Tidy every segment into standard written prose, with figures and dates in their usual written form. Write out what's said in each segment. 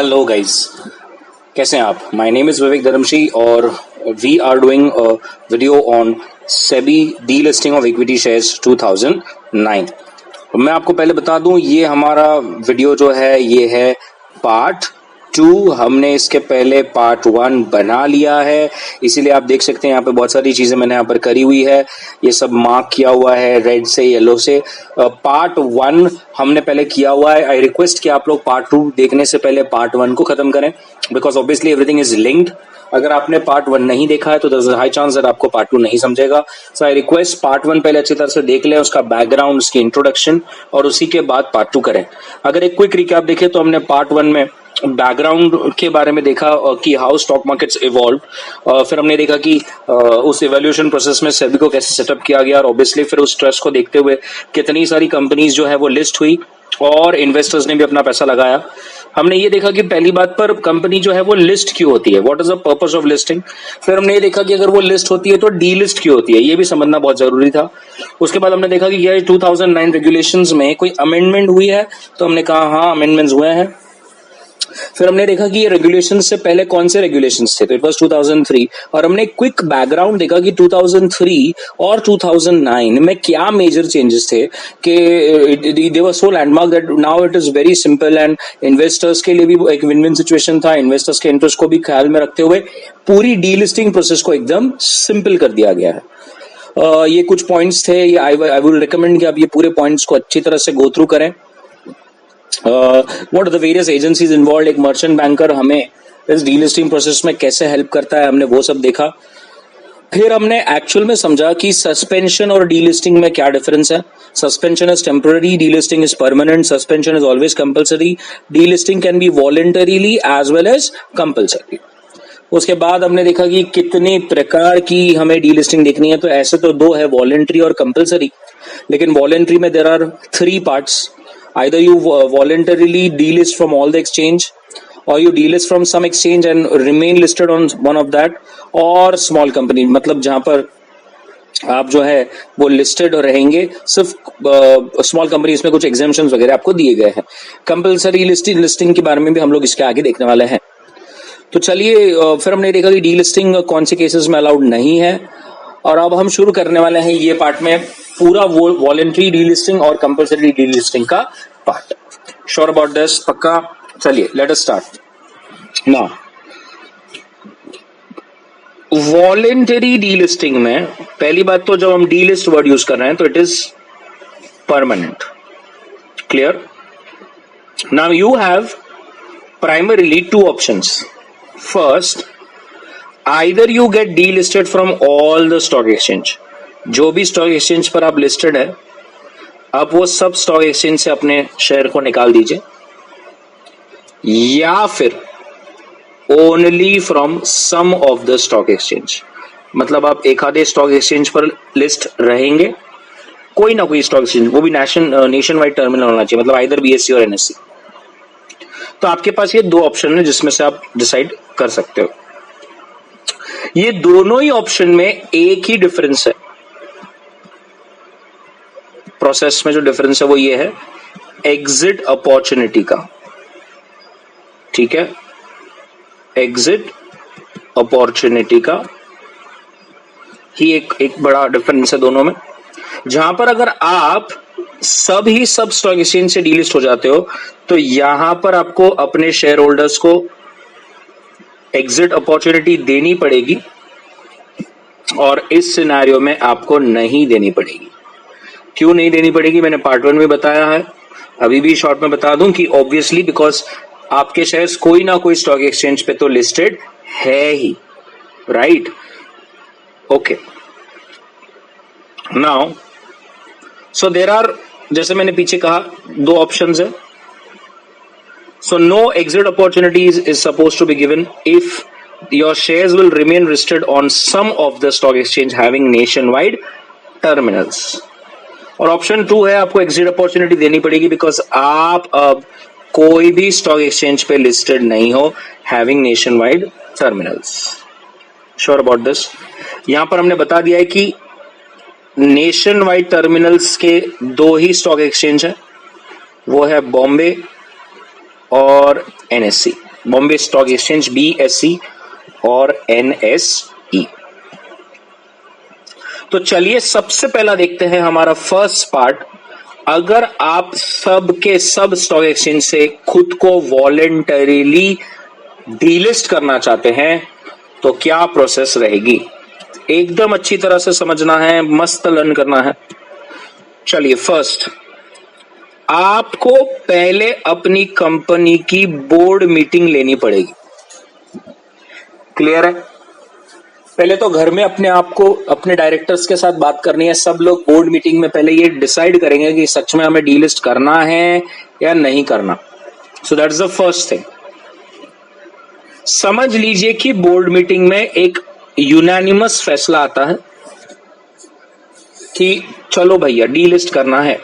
Hello guys, कैसे हैं आप? My name is Vivek Dharmshi और we are doing a video on SEBI delisting of equity shares 2009। मैं आपको पहले बता दूं, ये हमारा वीडियो जो है ये है पार्ट 2। हमने इसके पहले पार्ट 1 बना लिया है, इसीलिए आप देख सकते हैं यहाँ पे बहुत सारी चीजें मैंने यहाँ पर करी हुई है। ये सब मार्क किया हुआ है रेड से येलो से। पार्ट 1 हमने पहले किया हुआ है। आई रिक्वेस्ट कि आप लोग पार्ट 2 देखने से पहले पार्ट 1 को खत्म करें, because obviously everything is linked. अगर आपने पार्ट 1 नहीं देखा है तो there is a high chance that आपको पार्ट 2 नहीं समझेगा। सो आई रिक्वेस्ट पार्ट 1 पहले अच्छी तरह से देख लें, उसका बैकग्राउंड, उसकी इंट्रोडक्शन, और उसी के बाद पार्ट 2 करें। अगर एक क्विक रिकैप देखें तो हमने पार्ट 1 में बैकग्राउंड के बारे में देखा कि हाउ स्टॉक मार्केट्स इवॉल्व। फिर हमने देखा कि उस इवोल्यूशन प्रोसेस में सेबी को कैसे सेटअप किया गया, और ऑब्वियसली फिर उस ट्रस्ट को देखते हुए कितनी सारी कंपनीज जो है वो लिस्ट हुई और इन्वेस्टर्स ने भी अपना पैसा लगाया। हमने ये देखा कि पहली बात पर कंपनी जो है वो लिस्ट क्यों होती है, what is the purpose of listing. फिर हमने ये देखा कि अगर वो लिस्ट होती है तो डी लिस्ट क्यों होती है, ये भी समझना बहुत जरूरी था। उसके बाद हमने देखा कि क्या 2009 रेगुलेशंस में कोई अमेंडमेंट हुई है, तो हमने कहा हाँ अमेंडमेंट्स हुए हैं। फिर हमने देखा कि ये रेगुलेशंस से पहले कौन से रेगुलेशंस थे, तो इट वाज 2003। और हमने क्विक बैकग्राउंड देखा कि 2003 और 2009 में क्या मेजर चेंजेस थे कि they were so landmark that now it is very simple, and investors के लिए भी एक विन विन सिचुएशन था। इन्वेस्टर्स के इंटरेस्ट को भी ख्याल में रखते हुए पूरी डीलिस्टिंग प्रोसेस को एकदम सिंपल कर दिया गया है। ये कुछ पॉइंट्स थे, ये आई विल रिकमेंड कि आप ये पूरे पॉइंट्स को अच्छी तरह से गो थ्रू करें। what are the various agencies involved, एक मर्चेंट बैंकर हमें इस डीलिस्टिंग प्रोसेस में कैसे हेल्प करता है, हमने वो सब देखा। फिर हमने एक्चुअल में समझा कि सस्पेंशन और डीलिस्टिंग में क्या डिफरेंस है। Suspension is temporary, delisting is permanent. Suspension is always compulsory, delisting can be voluntarily as well as compulsory. उसके बाद हमने देखा कि कितने प्रकार की हमें डीलिस्टिंग देखनी है, तो ऐसे तो दो है, वॉलंटरी और कंपल्सरी। लेकिन वॉलंटरी में there are 3 parts. Either you voluntarily delist from all the exchange, or you delist from some exchange and remain listed on one of that, or small company, मतलब जहां पर आप जो है वो लिस्टेड रहेंगे, सिर्फ स्मॉल कंपनीज में कुछ एग्जेम्पशंस वगैरह आपको दिए गए हैं। कंपल्सरी लिस्टिंग के बारे में भी हम लोग इसके आगे देखने वाले हैं। तो चलिए, फिर हमने देखा कि डीलिस्टिंग कौन से केसेस में अलाउड नहीं है, और अब हम शुरू करने वाले हैं ये पार्ट में पूरा वॉलंटरी डीलिस्टिंग और कंपल्सरी डीलिस्टिंग का पार्ट। Sure about this? पक्का? चलिए let us start now. Voluntary delisting में पहली बात तो जब हम डीलिस्ट वर्ड यूज कर रहे हैं तो it is permanent. Clear? Now you have primarily 2 options. First, either you get delisted from all the stock exchange, जो भी स्टॉक एक्सचेंज पर आप लिस्टेड है, अब वो सब स्टॉक एक्सचेंज से अपने शेयर को निकाल दीजिए, या फिर only from some of the stock exchange, मतलब आप एक आधे स्टॉक एक्सचेंज पर लिस्ट रहेंगे, कोई ना कोई स्टॉक एक्सचेंज, वो भी नेशन वाइड टर्मिनल होना चाहिए, मतलब आइदर बीएससी और एनएससी। तो आपके पास ये 2 ऑप्शन है जिसमें से आप डिसाइड कर सकते हो। ये दोनों ही ऑप्शन में एक ही डिफरेंस है, प्रोसेस में जो डिफरेंस है वो ये है, एग्जिट अपॉर्चुनिटी का। ठीक है, एग्जिट अपॉर्चुनिटी का ही एक बड़ा डिफरेंस है दोनों में। जहां पर अगर आप सब स्टॉक एक्सचेंज से डीलिस्ट हो जाते हो, तो यहां पर आपको अपने शेयर होल्डर्स को एग्जिट अपॉर्चुनिटी देनी पड़ेगी, और इस सिनेरियो में आपको नहीं देनी पड़ेगी। क्यों नहीं देनी पड़ेगी, मैंने पार्ट 1 में बताया है, अभी भी शॉर्ट में बता दूं कि ऑब्वियसली बिकॉज आपके शेयर्स कोई ना कोई स्टॉक एक्सचेंज पे तो लिस्टेड है ही, right? Okay, now so there are, जैसे मैंने पीछे कहा, 2 ऑप्शंस है। So no exit opportunities is supposed to be given if your shares will remain listed on some of the stock exchange having nationwide terminals. और option 2 है, आपको exit opportunity देनी पड़ेगी बिकॉज आप अब कोई भी स्टॉक एक्सचेंज पे लिस्टेड नहीं हो having nationwide terminals. Sure about this? यहां पर हमने बता दिया है कि नेशनवाइड टर्मिनल्स के 2 ही स्टॉक एक्सचेंज है, वो है बॉम्बे और NSC. Bombay stock exchange, BSE और NSE। तो चलिए सबसे पहला देखते हैं हमारा फर्स्ट पार्ट। अगर आप सब के सब स्टॉक एक्सचेंज से खुद को वॉलेंटरीली डीलिस्ट करना चाहते हैं तो क्या प्रोसेस रहेगी, एकदम अच्छी तरह से समझना है, मस्त लर्न करना है। चलिए, फर्स्ट आपको पहले अपनी कंपनी की बोर्ड मीटिंग लेनी पड़ेगी। क्लियर है? पहले तो घर में अपने आप को अपने डायरेक्टर्स के साथ बात करनी है। सब लोग बोर्ड मीटिंग में पहले ये डिसाइड करेंगे कि सच में हमें डीलिस्ट करना है या नहीं करना। So that's the first thing. समझ लीजिए कि बोर्ड मीटिंग में एक यूनानिमस फैसला आता है कि चलो भैया डीलिस्ट करना है।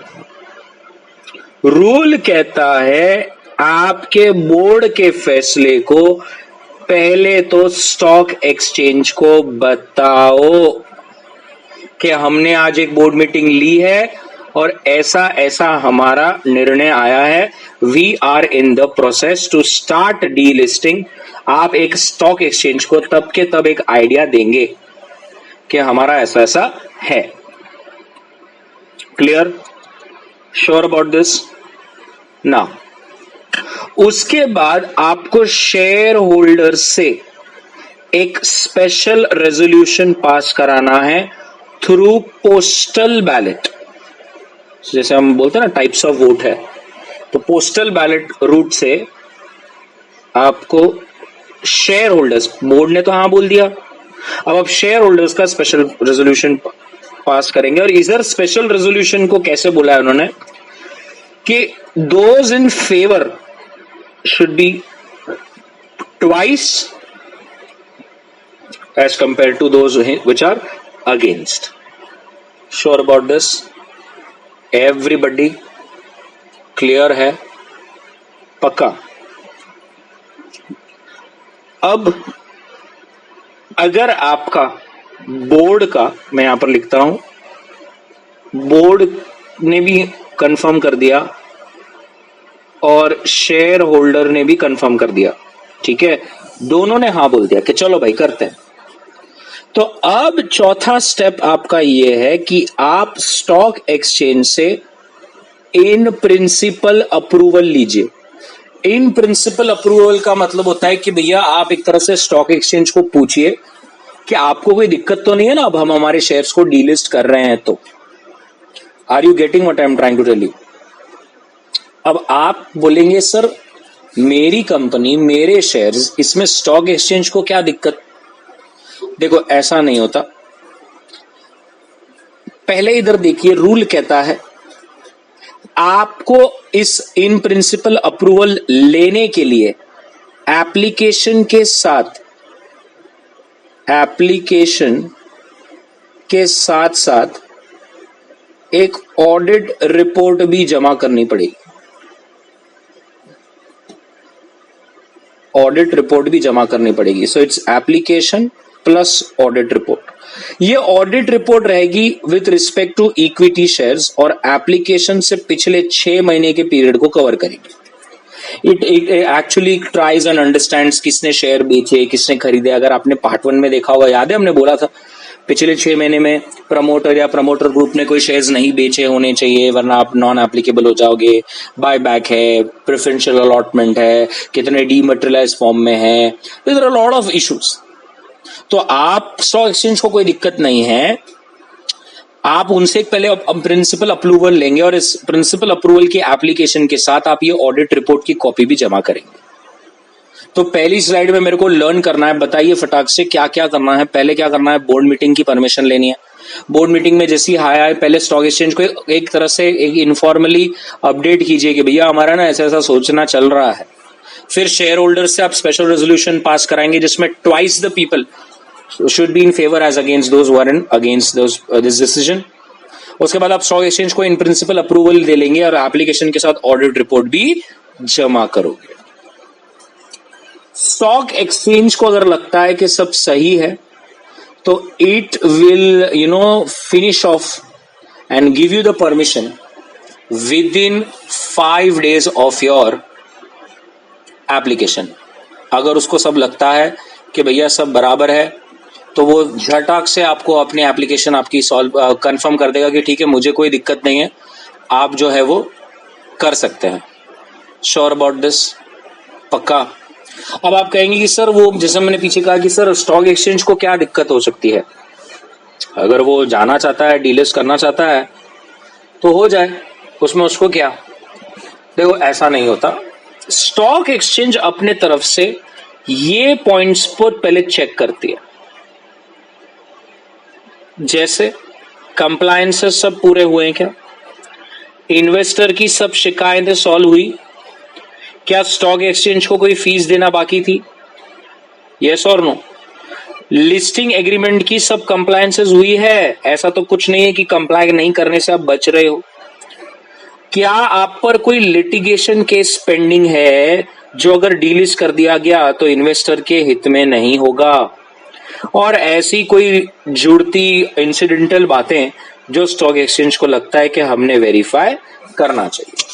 रूल कहता है आपके बोर्ड के फैसले को पहले तो स्टॉक एक्सचेंज को बताओ कि हमने आज एक बोर्ड मीटिंग ली है और ऐसा ऐसा हमारा निर्णय आया है। We are in the process to start delisting. आप एक स्टॉक एक्सचेंज को तब के तब एक आइडिया देंगे कि हमारा ऐसा ऐसा है। क्लियर? Sure about this? ना, उसके बाद आपको शेयर होल्डर से एक स्पेशल रेजोल्यूशन पास कराना है थ्रू पोस्टल बैलेट। जैसे हम बोलते हैं ना टाइप्स ऑफ वोट है, तो पोस्टल बैलेट रूट से आपको शेयर होल्डर्स, बोर्ड ने तो हाँ बोल दिया, अब आप शेयर होल्डर्स का स्पेशल रेजोल्यूशन पास करेंगे। और इधर स्पेशल रेजोल्यूशन को कैसे बोला है उन्होंने कि those in favour should be twice as compared to those which are against. Sure about this? Everybody clear है? पक्का? अब अगर आपका बोर्ड का, मैं यहां पर लिखता हूं, बोर्ड ने भी कंफर्म कर दिया और शेयर होल्डर ने भी कंफर्म कर दिया, ठीक है, दोनों ने हाँ बोल दिया कि चलो भाई करते हैं, तो अब चौथा स्टेप आपका यह है कि आप स्टॉक एक्सचेंज से इन प्रिंसिपल अप्रूवल लीजिए। इन प्रिंसिपल अप्रूवल का मतलब होता है कि भैया आप एक तरह से स्टॉक एक्सचेंज को पूछिए कि आपको कोई दिक्कत तो नहीं है ना अब हम हमारे शेयर्स को डीलिस्ट कर रहे हैं तो। Are you getting what I am trying to tell you? अब आप बोलेंगे सर मेरी कंपनी, मेरे शेयर्स, इसमें स्टॉक एक्सचेंज को क्या दिक्कत? देखो ऐसा नहीं होता। पहले इधर देखिए, रूल कहता है आपको इस इन प्रिंसिपल अप्रूवल लेने के लिए एप्लीकेशन के साथ साथ एक ऑडिट रिपोर्ट भी जमा करनी पड़ेगी। ऑडिट रिपोर्ट भी जमा करनी पड़ेगी। So it's application plus audit report. ये ऑडिट रिपोर्ट रहेगी with respect to equity shares और एप्लीकेशन से पिछले 6 महीने के पीरियड को कवर करेगी। It actually tries and understands किसने शेयर बेचे, किसने खरीदे। अगर आपने पार्ट 1 में देखा होगा, याद है हमने बोला था पिछले 6 महीने में प्रमोटर या प्रमोटर ग्रुप ने कोई शेयर्स नहीं बेचे होने चाहिए वरना आप नॉन एप्लीकेबल हो जाओगे। बाय बैक है, प्रेफरेंशियल अलॉटमेंट है, कितने डीमटेरियलाइज फॉर्म में है, there are lot of issues. तो आप स्टॉक एक्सचेंज को कोई दिक्कत नहीं है, आप उनसे पहले प्रिंसिपल अप्रूवल लेंगे और इस प्रिंसिपल अप्रूवल की एप्लीकेशन के साथ आप ये ऑडिट रिपोर्ट की कॉपी भी जमा करेंगे। तो पहली स्लाइड में मेरे को लर्न करना है, बताइए फटाक से क्या क्या करना है। पहले क्या करना है, बोर्ड मीटिंग की परमिशन लेनी है। बोर्ड मीटिंग में जैसी हाई आए पहले स्टॉक एक्सचेंज को एक तरह से एक इनफॉर्मली अपडेट कीजिए कि भैया हमारा ना ऐसा ऐसा सोचना चल रहा है। फिर शेयर होल्डर से आप स्पेशल रेजोल्यूशन पास कराएंगे जिसमें twice the people should be in favor as against those who are in against this decision। उसके बाद आप स्टॉक एक्सचेंज को इन प्रिंसिपल अप्रूवल दे लेंगे और एप्लीकेशन के साथ ऑडिट रिपोर्ट भी जमा करोगे। स्टॉक एक्सचेंज को अगर लगता है कि सब सही है तो it will finish off and give you the permission with in 5 days of your application. अगर उसको सब लगता है कि भैया सब बराबर है, तो वो झटाक से आपको अपनी एप्लीकेशन आपकी सॉल्व कंफर्म कर देगा कि ठीक है, मुझे कोई दिक्कत नहीं है, आप जो है वो कर सकते हैं। Sure about this? पक्का? अब आप कहेंगे कि सर वो जैसे मैंने पीछे कहा कि सर स्टॉक एक्सचेंज को क्या दिक्कत हो सकती है, अगर वो जाना चाहता है, डीलिस्ट करना चाहता है तो हो जाए, उसमें उसको क्या। देखो ऐसा नहीं होता। स्टॉक एक्सचेंज अपने तरफ से ये पॉइंट्स पर पहले चेक करती है, जैसे कंप्लायंसेस सब पूरे हुए हैं क्या, इन्वेस्टर की सब शिकायतें सॉल्व हुई क्या, स्टॉक एक्सचेंज को कोई फीस देना बाकी थी, यस और नो, लिस्टिंग एग्रीमेंट की सब कंप्लायंसेस हुई है, ऐसा तो कुछ नहीं है कि कंप्लाई नहीं करने से आप बच रहे हो, क्या आप पर कोई लिटिगेशन केस पेंडिंग है जो अगर डीलिस्ट कर दिया गया तो इन्वेस्टर के हित में नहीं होगा, और ऐसी कोई जुड़ती इंसिडेंटल बातें जो स्टॉक एक्सचेंज को लगता है कि हमने वेरीफाई करना चाहिए।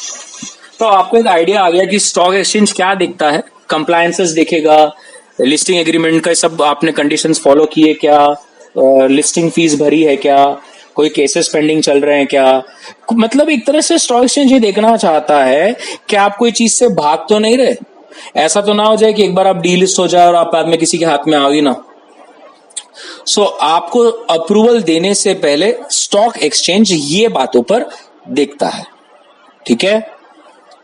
तो आपको एक आइडिया आ गया कि स्टॉक एक्सचेंज क्या देखता है, कंप्लायंसेस देखेगा, लिस्टिंग एग्रीमेंट का सब आपने कंडीशंस फॉलो किए क्या, लिस्टिंग फीस भरी है क्या, कोई केसेस पेंडिंग चल रहे हैं क्या, मतलब एक तरह से स्टॉक एक्सचेंज ये देखना चाहता है कि आप कोई चीज से भाग तो नहीं रहे, ऐसा तो ना हो जाए कि एक बार आप डीलिस्ट हो जाए और आप बाद में किसी के हाथ में आओगे ना। सो आपको अप्रूवल देने से पहले स्टॉक एक्सचेंज ये बातों पर देखता है, ठीक है,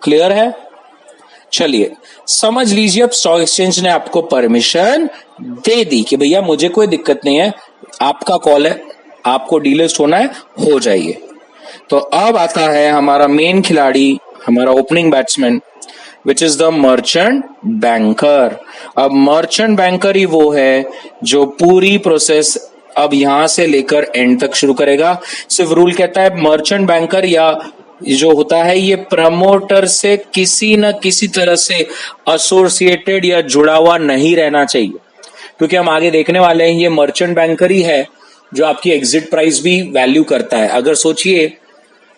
क्लियर है? चलिए समझ लीजिए, अब स्टॉक एक्सचेंज ने आपको परमिशन दे दी कि भैया मुझे कोई दिक्कत नहीं है, आपका कॉल है, आपको डीलिस्ट होना है, हो जाइए। तो अब आता है हमारा मेन खिलाड़ी, हमारा opening batsman, which is the merchant banker. अब मर्चेंट बैंकर ही वो है जो पूरी प्रोसेस अब यहां से लेकर एंड तक शुरू करेगा। सिर्फ रूल कहता है मर्चेंट बैंकर या जो होता है ये प्रमोटर से किसी न किसी तरह से एसोसिएटेड या जुड़ा हुआ नहीं रहना चाहिए, क्योंकि हम आगे देखने वाले हैं ये मर्चेंट बैंकर ही है जो आपकी एग्जिट प्राइस भी वैल्यू करता है। अगर सोचिए,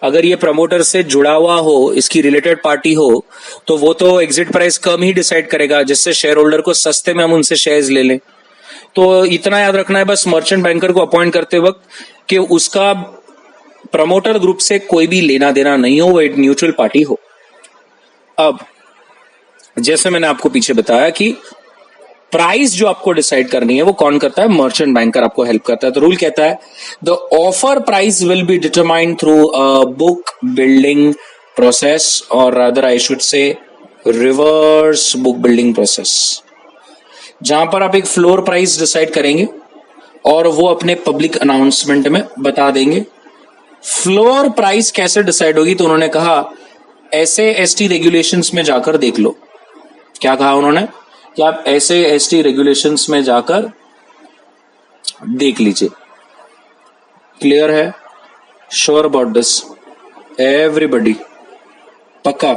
अगर ये प्रमोटर से जुड़ा हुआ हो, इसकी रिलेटेड पार्टी हो, तो वो तो एग्जिट प्राइस कम ही डिसाइड करेगा, जिससे शेयर होल्डर को सस्ते में हम उनसे शेयर्स ले लें। तो इतना याद रखना है बस मर्चेंट बैंकर को अपॉइंट करते वक्त कि उसका प्रमोटर ग्रुप से कोई भी लेना देना नहीं हो, वो एक न्यूट्रल पार्टी हो। अब जैसे मैंने आपको पीछे बताया कि प्राइस जो आपको डिसाइड करनी है वो कौन करता है, मर्चेंट बैंकर आपको हेल्प करता है। तो रूल कहता है the offer price will be determined through a book building process, और rather I should say reverse book building process, जहां पर आप एक फ्लोर प्राइस डिसाइड करेंगे और वो अपने पब्लिक अनाउंसमेंट में बता देंगे। फ्लोर प्राइस कैसे डिसाइड होगी, तो उन्होंने कहा SAST रेगुलेशंस में जाकर देख लो। क्या कहा उन्होंने कि आप SAST रेगुलेशंस में जाकर देख लीजिए। क्लियर है? Sure about this everybody? पक्का?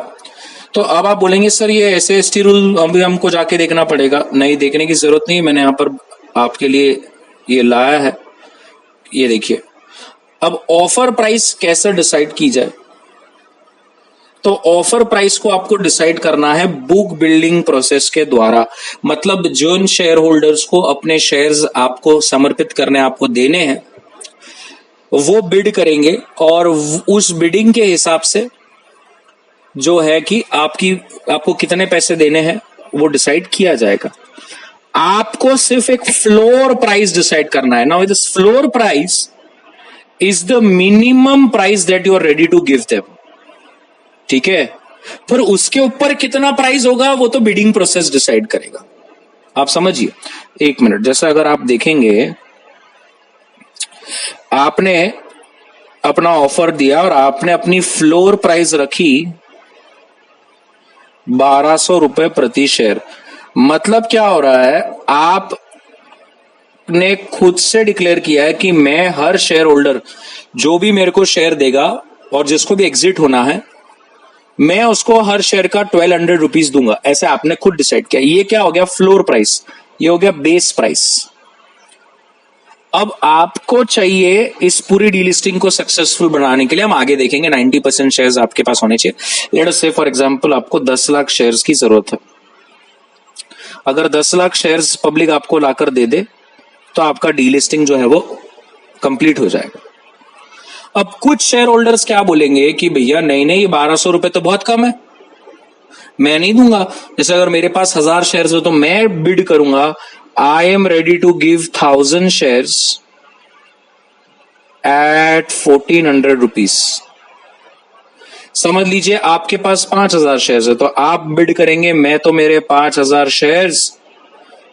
तो अब आप बोलेंगे सर ये SAST रूल अभी हमको जाके देखना पड़ेगा। नहीं, देखने की जरूरत नहीं, मैंने यहां पर आपके लिए ये लाया है, ये देखिए। अब ऑफर प्राइस कैसे डिसाइड की जाए, तो ऑफर प्राइस को आपको डिसाइड करना है बुक बिल्डिंग प्रोसेस के द्वारा। मतलब जो शेयर होल्डर्स को अपने शेयर्स आपको समर्पित करने, आपको देने हैं, वो बिड करेंगे और उस बिडिंग के हिसाब से जो है कि आपको कितने पैसे देने हैं वो डिसाइड किया जाएगा। आपको सिर्फ एक फ्लोर प्राइस डिसाइड करना है। Now this floor price is the minimum price that you are ready to give them, ठीक है? फिर उसके ऊपर कितना प्राइस होगा वो तो बिडिंग प्रोसेस डिसाइड करेगा। आप समझिए, एक मिनट, जैसा अगर आप देखेंगे, आपने अपना ऑफर दिया और आपने अपनी फ्लोर प्राइस रखी 1200 रुपए प्रति शेयर। मतलब क्या हो रहा है, आपने खुद से डिक्लेयर किया है कि मैं हर शेयर होल्डर जो भी मेरे को शेयर देगा और जिसको भी एग्जिट होना है, मैं उसको हर शेयर का 1200 रुपीज दूंगा। ऐसे आपने खुद डिसाइड किया। ये क्या हो गया, फ्लोर प्राइस, ये हो गया बेस प्राइस। अब आपको चाहिए इस पूरी डीलिस्टिंग को सक्सेसफुल बनाने के लिए, हम आगे देखेंगे, 90% शेयर्स आपके पास होने चाहिए। लेट अस से फॉर एग्जांपल आपको 10 लाख शेयर्स की जरूरत है। अगर 10 लाख शेयर्स पब्लिक आपको लाकर दे दे तो आपका डीलिस्टिंग जो है वो कंप्लीट हो जाएगा। अब कुछ शेयर होल्डर्स क्या बोलेंगे कि भैया नहीं नहीं, 1200 रुपए तो बहुत कम है, मैं नहीं दूंगा। जैसे अगर मेरे पास 1000 शेयर्स हो तो मैं बिड करूंगा, I am ready to give 1000 shares at 1400 rupees. समझ लीजिए आपके पास 5000 शेयर्स है तो आप बिड करेंगे, मैं तो मेरे 5000 शेयर्स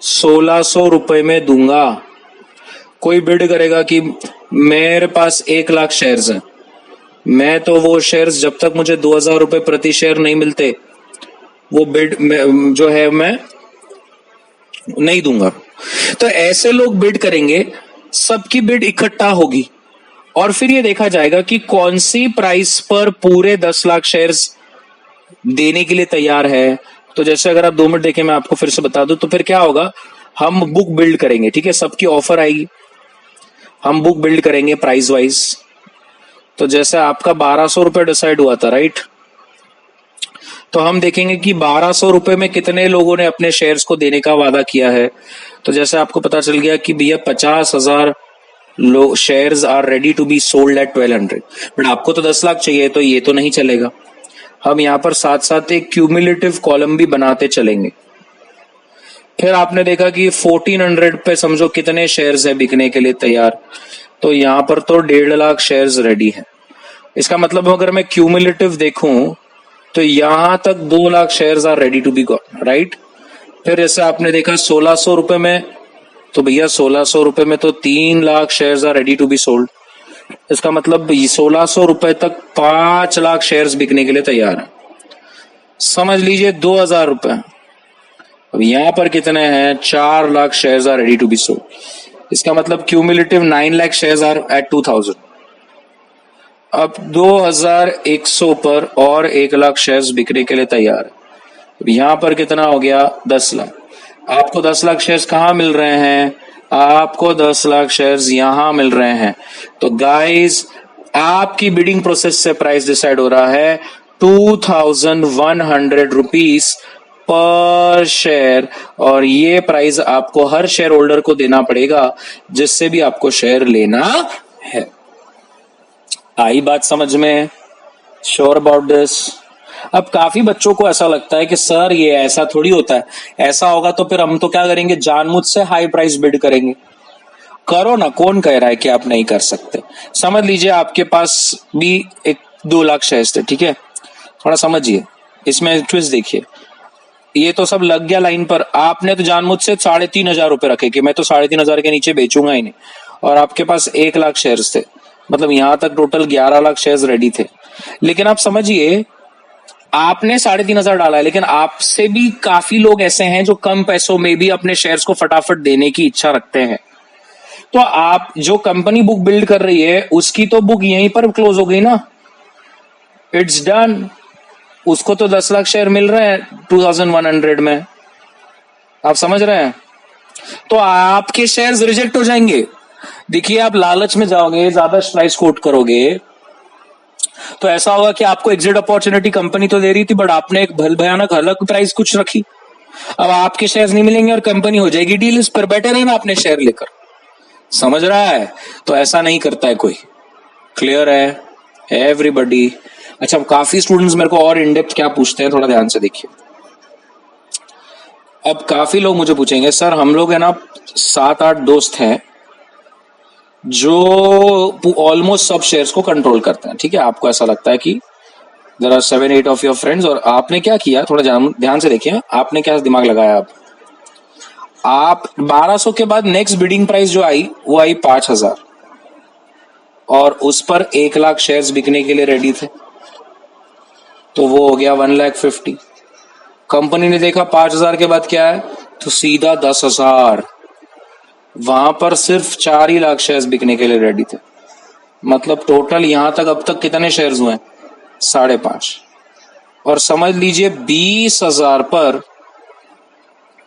1600 रुपए में दूंगा। कोई बिड करेगा कि मेरे पास 1 लाख शेयर्स हैं, मैं तो वो शेयर्स जब तक मुझे 2000 रुपए प्रति शेयर नहीं मिलते वो बिड जो है मैं नहीं दूंगा। तो ऐसे लोग बिड करेंगे, सबकी बिड इकट्ठा होगी और फिर ये देखा जाएगा कि कौन सी प्राइस पर पूरे 10 लाख शेयर्स देने के लिए तैयार है। तो जैसे अगर आप 2 मिनट देखें, मैं आपको फिर से बता दूं, तो फिर क्या होगा, हम बुक बिल्ड करेंगे, ठीक है, सबकी ऑफर आएगी, हम बुक बिल्ड करेंगे प्राइस वाइज। तो जैसे आपका 1200 रुपए डिसाइड हुआ था, राइट, तो हम देखेंगे कि 1200 रुपए में कितने लोगों ने अपने शेयर्स को देने का वादा किया है। तो जैसे आपको पता चल गया कि भैया 50,000 shares are ready to be sold at 1200, but आपको तो 10 लाख चाहिए, तो ये तो नहीं चलेगा। हम यहां पर साथ साथ एक क्यूमुलेटिव कॉलम भी बनाते चलेंगे। फिर आपने देखा कि 1400 पे समझो कितने शेयर्स है बिकने के लिए तैयार, तो यहां पर तो 1.5 लाख शेयर्स रेडी है। इसका मतलब अगर मैं क्यूमुलेटिव देखूं तो यहां तक 2 lakh shares are ready to be got, right. फिर जैसे आपने देखा 1600 रुपए में, तो भैया 1600 रुपए में तो 3 lakh shares are ready to be sold. इसका मतलब 1600 रुपए तक 5 लाख शेयर्स बिकने के लिए तैयार है। समझ लीजिए 2000 रुपए, अब यहां पर कितने हैं, 4 lakh shares are ready to be sold. इसका मतलब cumulative 9 lakh shares are at 2000। अब 2100 पर और 1 लाख शेयर्स बिकने के लिए तैयार है। अब यहां पर कितना हो गया, 10 लाख। आपको 10 लाख शेयर्स कहां मिल रहे हैं, आपको 10 लाख शेयर्स यहां मिल रहे हैं। तो गाइस आपकी बिडिंग प्रोसेस से प्राइस डिसाइड हो रहा है 2100 रुपीज पर शेयर, और ये प्राइस आपको हर शेयर होल्डर को देना पड़ेगा जिससे भी आपको शेयर लेना है। आई बात समझ में, श्योर अबाउट दिस। अब काफी बच्चों को ऐसा लगता है कि सर ये ऐसा थोड़ी होता है, ऐसा होगा तो फिर हम तो क्या करेंगे, जानबूझ से हाई प्राइस बिड करेंगे। करो ना, कौन कह रहा है कि आप नहीं कर सकते। समझ लीजिए आपके पास भी 2 लाख शेयर्स थे, ठीक है, थोड़ा समझिए, इसमें ट्विस्ट देखिए, ये तो सब लग गया लाइन पर। आपने तो जानबूझ से 3500 रुपए रखे कि मैं तो 3500 के नीचे बेचूंगा ही नहीं, और आपके पास 1 लाख शेयर्स थे, मतलब यहां तक टोटल 11 लाख शेयर्स रेडी थे। लेकिन आप समझिए आपने 3500 डाला है, लेकिन आपसे भी काफी लोग ऐसे हैं जो कम पैसों में भी अपने शेयर्स को फटाफट देने की इच्छा रखते हैं। तो आप जो कंपनी बुक बिल्ड कर रही है उसकी तो बुक यहीं पर क्लोज हो गई ना, इट्स डन। उसको तो 10 लाख शेयर मिल रहे हैं 2100 में, आप समझ रहे हैं। तो आपके शेयर्स रिजेक्ट हो जाएंगे। देखिए आप लालच में जाओगे, ज्यादा प्राइस कोट करोगे तो ऐसा होगा कि आपको एग्जिट अपॉर्चुनिटी कंपनी तो दे रही थी, बट आपने एक भयानक अलग प्राइस कुछ रखी। अब आपके शेयर्स नहीं मिलेंगे और कंपनी हो जाएगी डीलिस्ट, पर बेटर है ना अपने शेयर लेकर। समझ रहा है, तो ऐसा नहीं करता है कोई। क्लियर है एवरीबॉडी। अच्छा, काफी स्टूडेंट्स मेरे को और इन डेप्थ क्या पूछते हैं, थोड़ा ध्यान से देखिए। अब काफी लोग मुझे पूछेंगे सर हम लोग है ना 7-8 दोस्त हैं जो ऑलमोस्ट सब शेयर्स को कंट्रोल करते हैं, ठीक है, आपको ऐसा लगता है कि there are 7-8 of your friends, और आपने क्या किया, थोड़ा ध्यान से देखिए, आपने क्या दिमाग लगाया। आप 1200 के बाद नेक्स्ट बिडिंग प्राइस जो आई वो आई 5000, और उस पर 1 लाख शेयर्स बिकने के लिए रेडी थे, तो वो हो गया 1,50,000। कंपनी ने देखा 5000 के बाद क्या है, तो सीधा 10,000। वहां पर सिर्फ 4 ही लाख शेयर्स बिकने के लिए रेडी थे, मतलब टोटल यहां तक अब तक कितने शेयर्स हुए, 5.5। और समझ लीजिए 20,000 पर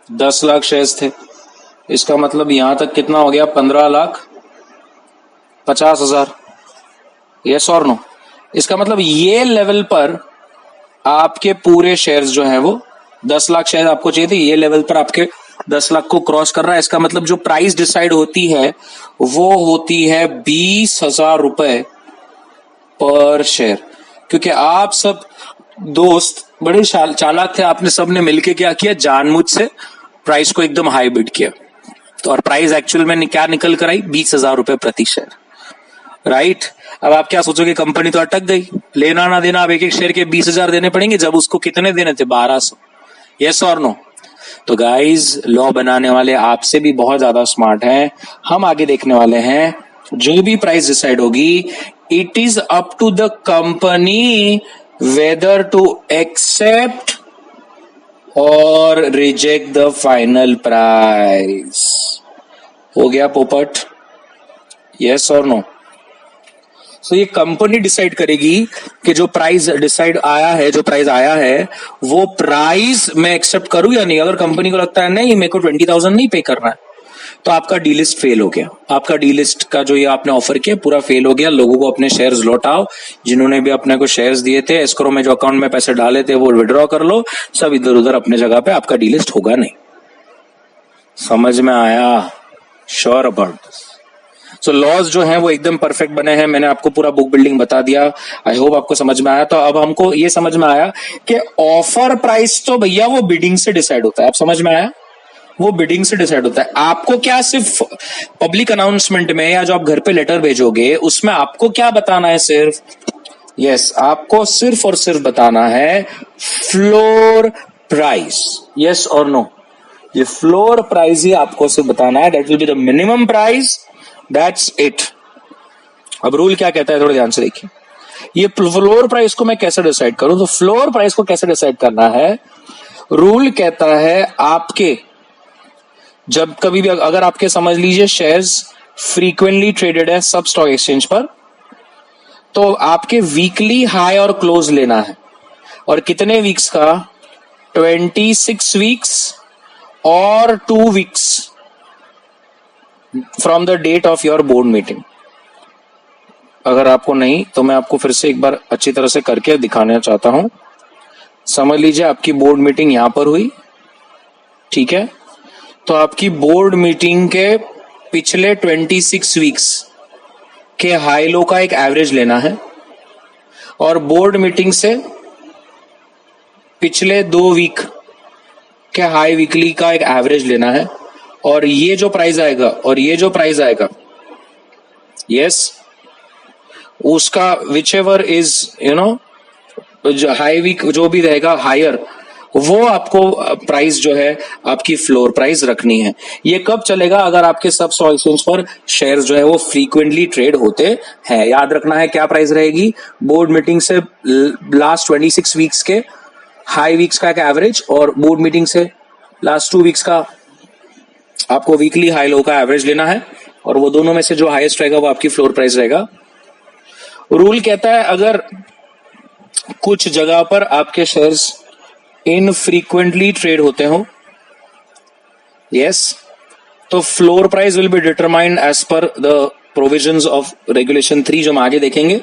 10 लाख शेयर्स थे, इसका मतलब यहां तक कितना हो गया, 15,50,000। यस और नो। इसका मतलब ये लेवल पर आपके पूरे शेयर्स जो हैं वो 10 लाख शेयर आपको चाहिए थे, ये लेवल पर आपके 10 लाख को क्रॉस कर रहा है। इसका मतलब जो प्राइस डिसाइड होती है वो होती है 20,000 रुपए पर शेयर। क्योंकि आप सब दोस्त बड़े चालाक थे, आपने सबने मिलके क्या किया, जानबूझ से प्राइस को एकदम हाई बिड किया। तो और प्राइस एक्चुअल में क्या निकल कर आई, 20,000 रुपए प्रति शेयर, राइट। अब आप क्या सोचोगे, कंपनी तो अटक गई, लेना ना देना, अब एक एक शेयर के 20,000 देने पड़ेंगे, जब उसको कितने देने थे, 1200। यस और नो। तो गाइज, लॉ बनाने वाले आपसे भी बहुत ज्यादा स्मार्ट हैं। हम आगे देखने वाले हैं, जो भी प्राइस डिसाइड होगी, it is up to the company whether to accept और रिजेक्ट द फाइनल प्राइस। हो गया पोपट, यस और नो। सो ये कंपनी डिसाइड करेगी कि जो प्राइस डिसाइड आया है, जो प्राइस आया है, वो प्राइस मैं एक्सेप्ट करूं या नहीं। अगर कंपनी को लगता है नहीं, मेरे को 20,000 नहीं पे करना है, तो आपका डीलिस्ट फेल हो गया। आपका डीलिस्ट का जो ये आपने ऑफर किया पूरा फेल हो गया। लोगों को अपने शेयर्स लौटाओ, जिन्होंने भी अपने को शेयर्स दिए थे, एस्क्रो में जो अकाउंट में पैसे डाले थे वो विड्रॉ कर लो, सब इधर उधर अपने जगह पे। आपका डीलिस्ट होगा नहीं। समझ में आया? Sure about this. So laws जो हैं वो एकदम परफेक्ट बने हैं। मैंने आपको पूरा बुक बिल्डिंग बता दिया। आई होप आपको समझ में आया। तो अब हमको ये समझ में आया कि ऑफर प्राइस तो भैया वो बिडिंग से डिसाइड होता है। आप समझ में आया? वो बिडिंग से डिसाइड होता है। आपको क्या सिर्फ पब्लिक अनाउंसमेंट में या जो आप घर पे लेटर भेजोगे उसमें आपको क्या बताना है, सिर्फ आपको सिर्फ और सिर्फ बताना है फ्लोर प्राइस। यस और नो? ये फ्लोर प्राइस ही आपको सिर्फ बताना है। That will be the minimum price, that's it. अब रूल क्या कहता है, थोड़ा ध्यान से देखिए। ये फ्लोर प्राइस को मैं कैसे डिसाइड करूं? तो फ्लोर प्राइस को कैसे डिसाइड करना है, रूल कहता है आपके जब कभी भी अगर आपके समझ लीजिए शेयर्स फ्रीक्वेंटली ट्रेडेड है सब स्टॉक एक्सचेंज पर, तो आपके वीकली हाई और क्लोज लेना है। और कितने वीक्स का? 26 वीक्स और 2 weeks from the date of your board meeting. अगर आपको नहीं तो मैं आपको फिर से एक बार अच्छी तरह से करके दिखाना चाहता हूं। समझ लीजिए आपकी बोर्ड मीटिंग यहां पर हुई, ठीक है। तो आपकी बोर्ड मीटिंग के पिछले 26 वीक्स के हाई लो का एक एवरेज लेना है और बोर्ड मीटिंग से पिछले 2 वीक के हाई वीकली का एक एवरेज लेना है। और ये जो प्राइस आएगा और ये जो प्राइस आएगा, उसका whichever is high week जो भी रहेगा हायर, वो आपको प्राइस जो है आपकी फ्लोर प्राइस रखनी है। ये कब चलेगा? अगर आपके सब स्टॉक एक्सचेंज पर शेयर्स जो है वो फ्रीक्वेंटली ट्रेड होते हैं। याद रखना है क्या प्राइस रहेगी? बोर्ड मीटिंग से लास्ट 26 वीक्स के हाई वीक्स का एक एवरेज और बोर्ड मीटिंग से लास्ट 2 वीक्स का आपको वीकली हाई लो का एवरेज लेना है। और वो दोनों में से जो हाईएस्ट रहेगा वो आपकी फ्लोर प्राइस रहेगा। रूल कहता है अगर कुछ जगह पर आपके शेयर्स इनफ्रीक्वेंटली ट्रेड होते हो, तो floor price will be determined as per the provisions of regulation 3 जो हम आगे देखेंगे।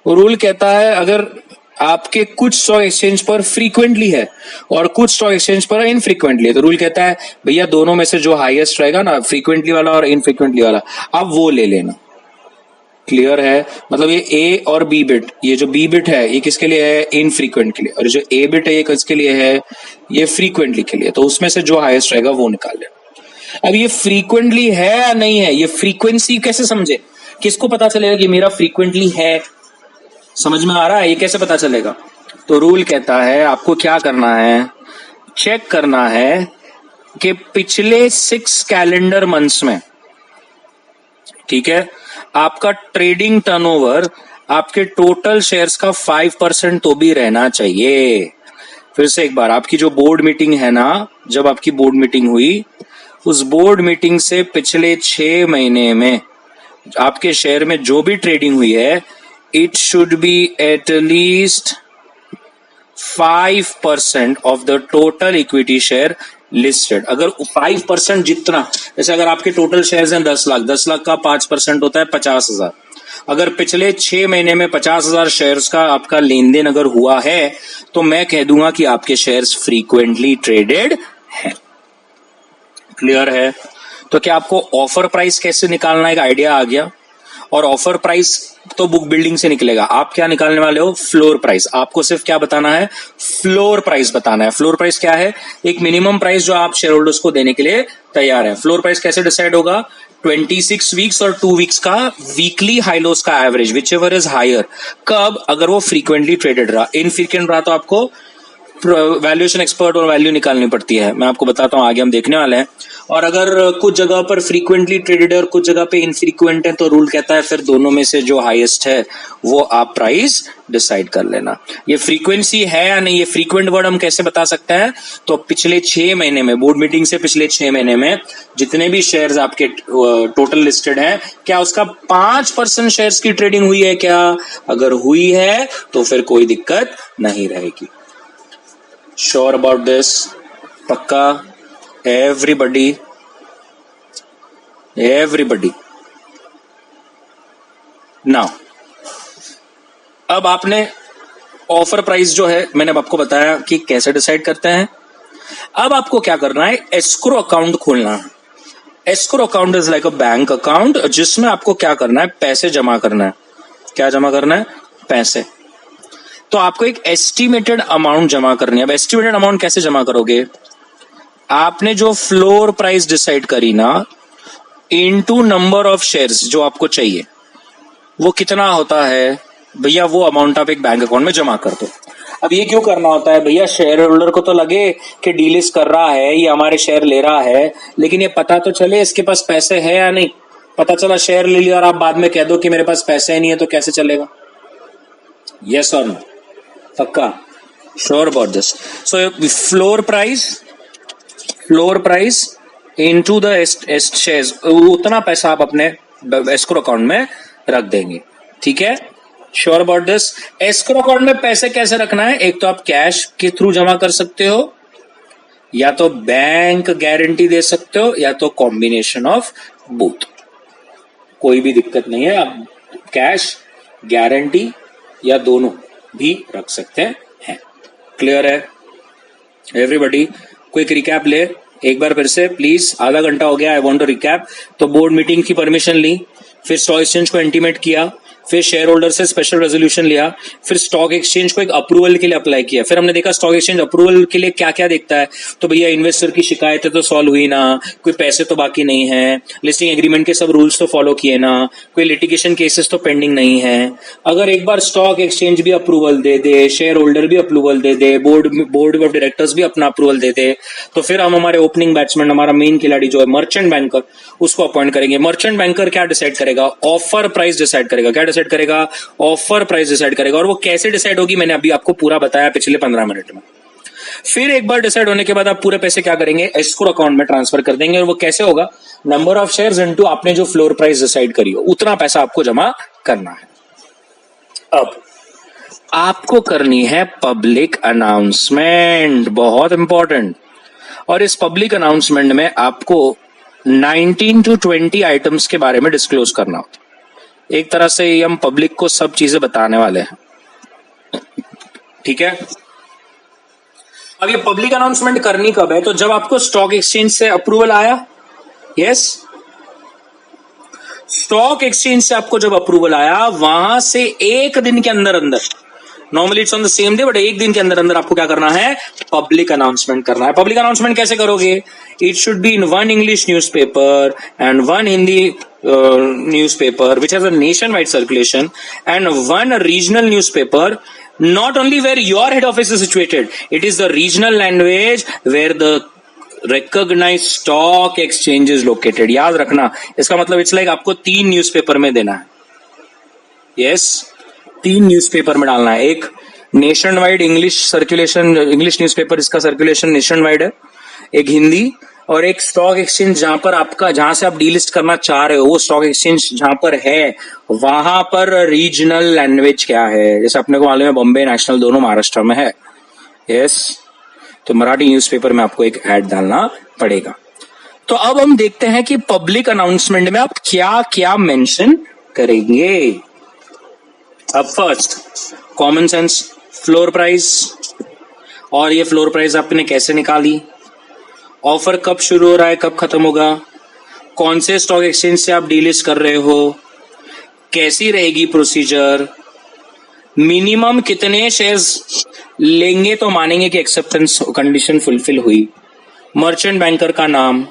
रूल कहता है अगर आपके कुछ स्टॉक एक्सचेंज पर फ्रीक्वेंटली है और कुछ स्टॉक एक्सचेंज पर इनफ्रीक्वेंटली है, तो रूल कहता है भैया दोनों में से जो हाईएस्ट रहेगा ना, फ्रीक्वेंटली वाला और इनफ्रीक्वेंटली वाला, आप वो ले लेना। क्लियर है? मतलब ये ए और बी बिट, ये जो बी बिट है ये किसके लिए है? इनफ्रीक्वेंट के लिए। और जो ए बिट है ये किसके लिए है? ये फ्रीक्वेंटली के लिए। तो उसमें से जो हाईएस्ट रहेगा वो निकाल लेना। अब ये फ्रीक्वेंटली है या नहीं है, ये फ्रीक्वेंसी कैसे समझे? किसको पता चलेगा कि मेरा फ्रीक्वेंटली है? समझ में आ रहा है? ये कैसे पता चलेगा? तो रूल कहता है आपको क्या करना है, चेक करना है कि पिछले 6 कैलेंडर मंथ्स में, ठीक है, आपका ट्रेडिंग टर्नओवर आपके टोटल शेयर्स का 5% तो भी रहना चाहिए। फिर से एक बार, आपकी जो बोर्ड मीटिंग है ना, जब आपकी बोर्ड मीटिंग हुई, उस बोर्ड मीटिंग से पिछले 6 महीने में आपके शेयर में जो भी ट्रेडिंग हुई है, it should be at least 5% of the total equity share listed. अगर 5% जितना, जैसे अगर आपके टोटल शेयर्स हैं 10 लाख, 10 लाख का 5% होता है 50,000, अगर पिछले 6 महीने में 50,000 शेयर्स का आपका लेन देन अगर हुआ है तो मैं कह दूंगा कि आपके शेयर्स फ्रीक्वेंटली ट्रेडेड हैं। क्लियर है? तो क्या आपको ऑफर प्राइस कैसे निकालना एक आइडिया आ गया? और ऑफर प्राइस तो बुक बिल्डिंग से निकलेगा। आप क्या निकालने वाले हो? Floor price. आपको सिर्फ क्या बताना है? फ्लोर प्राइस बताना है। फ्लोर प्राइस क्या है? एक मिनिमम प्राइस जो आप शेयर होल्डर्स को देने के लिए तैयार है। फ्लोर प्राइस कैसे डिसाइड होगा? 26 वीक्स और 2 वीक्स का वीकली हाई लोस का average, whichever is higher. कब? अगर वो फ्रीक्वेंटली ट्रेडेड रहा। इनफ्रीक्वेंट रहा तो आपको वैल्यूएशन एक्सपर्ट और वैल्यू निकालनी पड़ती है। मैं आपको बताता हूं, आगे हम देखने वाले हैं। और अगर कुछ जगह पर फ्रीक्वेंटली ट्रेडेड है और कुछ जगह पे इनफ्रीक्वेंट है तो रूल कहता है फिर दोनों में से जो हाईएस्ट है वो आप प्राइस डिसाइड कर लेना। ये फ्रीक्वेंसी है या नहीं, ये फ्रीक्वेंट वर्ड हम कैसे बता सकते हैं? तो पिछले 6 महीने में, बोर्ड मीटिंग से पिछले 6 महीने में जितने भी शेयर्स आपके टोटल लिस्टेड हैं, क्या उसका 5% शेयर्स की ट्रेडिंग हुई है क्या? अगर हुई है तो फिर कोई दिक्कत नहीं रहेगी। Sure about this? पक्का? एवरीबडी नाउ, अब आपने ऑफर प्राइस जो है मैंने आपको बताया कि कैसे डिसाइड करते हैं। अब आपको क्या करना है? एस्क्रो अकाउंट खोलना है। Escrow account is like a bank account जिसमें आपको क्या करना है? पैसे जमा करना है। क्या जमा करना है? पैसे। तो आपको एक एस्टिमेटेड अमाउंट जमा करनी है। अब एस्टिमेटेड अमाउंट कैसे जमा करोगे? आपने जो फ्लोर प्राइस डिसाइड करी ना, इनटू नंबर ऑफ शेयर्स जो आपको चाहिए, वो कितना होता है भैया, वो अमाउंट आप एक बैंक अकाउंट में जमा कर दो। अब ये क्यों करना होता है भैया? शेयर होल्डर को तो लगे कि डीलिस्ट कर रहा है, ये हमारे शेयर ले रहा है, लेकिन ये पता तो चले इसके पास पैसे है या नहीं। पता चला शेयर ले लिया और आप बाद में कह दो कि मेरे पास पैसे ही नहीं है, तो कैसे चलेगा? यस और नो? पक्का? Sure about this? So floor price into the shares, उतना पैसा आप अपने एस्क्रो अकाउंट में रख देंगे। ठीक है? Sure about this? Escrow account में पैसे कैसे रखना है? एक तो आप कैश के थ्रू जमा कर सकते हो, या तो बैंक गारंटी दे सकते हो, या तो कॉम्बिनेशन ऑफ बोथ। कोई भी दिक्कत नहीं है, आप कैश, गारंटी या दोनों भी रख सकते हैं। क्लियर है एवरीबॉडी? क्विक रिकैप ले एक बार फिर से प्लीज, आधा घंटा हो गया। I want to recap. तो बोर्ड मीटिंग की परमिशन ली, फिर स्टॉक एक्सचेंज को इंटीमेट किया, फिर शेयर होल्डर से स्पेशल रेजोल्यूशन लिया, फिर स्टॉक एक्सचेंज को एक अप्रूवल के लिए अप्लाई किया। फिर हमने देखा स्टॉक एक्सचेंज अप्रूवल के लिए क्या क्या देखता है। तो भैया इन्वेस्टर की शिकायतें तो सॉल्व हुई ना, कोई पैसे तो बाकी नहीं है, लिस्टिंग एग्रीमेंट के सब रूल्स तो फॉलो किए ना, कोई लिटिगेशन केसेस तो पेंडिंग नहीं है। अगर एक बार स्टॉक एक्सचेंज भी अप्रूवल दे दे, शेयर होल्डर भी approval they they, board of directors भी अपना अप्रूवल दे दे, तो फिर हम हमारे ओपनिंग बैट्समैन, हमारा मेन खिलाड़ी जो है मर्चेंट बैंकर, उसको अपॉइंट करेंगे। मर्चेंट बैंकर क्या डिसाइड करेगा? ऑफर प्राइस डिसाइड करेगा। क्या डिसाइड करेगा? ऑफर प्राइस डिसाइड करेगा। और वो कैसे डिसाइड होगी मैंने अभी आपको पूरा बताया पिछले 15 मिनट में। फिर एक बार डिसाइड होने के बाद आप पूरे पैसे क्या करेंगे? एस्क्रो अकाउंट में ट्रांसफर कर देंगे। और वो कैसे होगा? नंबर ऑफ शेयर्स इनटू आपने जो फ्लोर प्राइस डिसाइड करी हो, उतना पैसा आपको जमा करना है। अब आपको करनी है पब्लिक अनाउंसमेंट, बहुत इंपॉर्टेंट। और इस पब्लिक अनाउंसमेंट में आपको 19 to 20 आइटम्स के बारे में डिस्क्लोज करना होता है। एक तरह से हम पब्लिक को सब चीजें बताने वाले हैं। ठीक है? अब ये पब्लिक अनाउंसमेंट करनी कब है? तो जब आपको स्टॉक एक्सचेंज से अप्रूवल आया। यस, स्टॉक एक्सचेंज से आपको जब अप्रूवल आया, वहां से एक दिन के अंदर अंदर, normally it's on the same day, but एक दिन के अंदर अंदर आपको क्या करना है? पब्लिक अनाउंसमेंट करना है। पब्लिक अनाउंसमेंट कैसे करोगे? It should be in 1 English newspaper and 1 Hindi newspaper which has a nationwide circulation, and 1 regional newspaper, not only where your head office is situated, it is the regional language where the recognized stock exchange is located. याद रखना, इसका मतलब it's like आपको 3 newspaper में देना है। Yes, 3 newspaper में डालना है। एक nation wide English circulation, English newspaper, इसका सर्कुलेशन नेशन वाइड है। एक हिंदी, और एक स्टॉक एक्सचेंज जहां पर आपका, जहां से आप डीलिस्ट करना चाह रहे हो, वो स्टॉक एक्सचेंज जहां पर है, वहां पर रीजनल लैंग्वेज क्या है। जैसे अपने को मालूम है बॉम्बे नेशनल दोनों महाराष्ट्र में है। यस, तो मराठी न्यूज़पेपर में आपको एक ऐड डालना पड़ेगा। तो अब हम देखते हैं कि पब्लिक अनाउंसमेंट में आप क्या क्या मेंशन करेंगे। अब first common sense, floor price, और ये फ्लोर प्राइस आपने कैसे निकाली, ऑफर कब शुरू हो रहा है कब खत्म होगा, कौन से स्टॉक एक्सचेंज से आप डीलिस्ट कर रहे हो, कैसी रहेगी प्रोसीजर, मिनिमम कितने शेयर्स लेंगे तो मानेंगे कि एक्सेप्टेंस कंडीशन फुलफिल हुई, मर्चेंट बैंकर का नाम,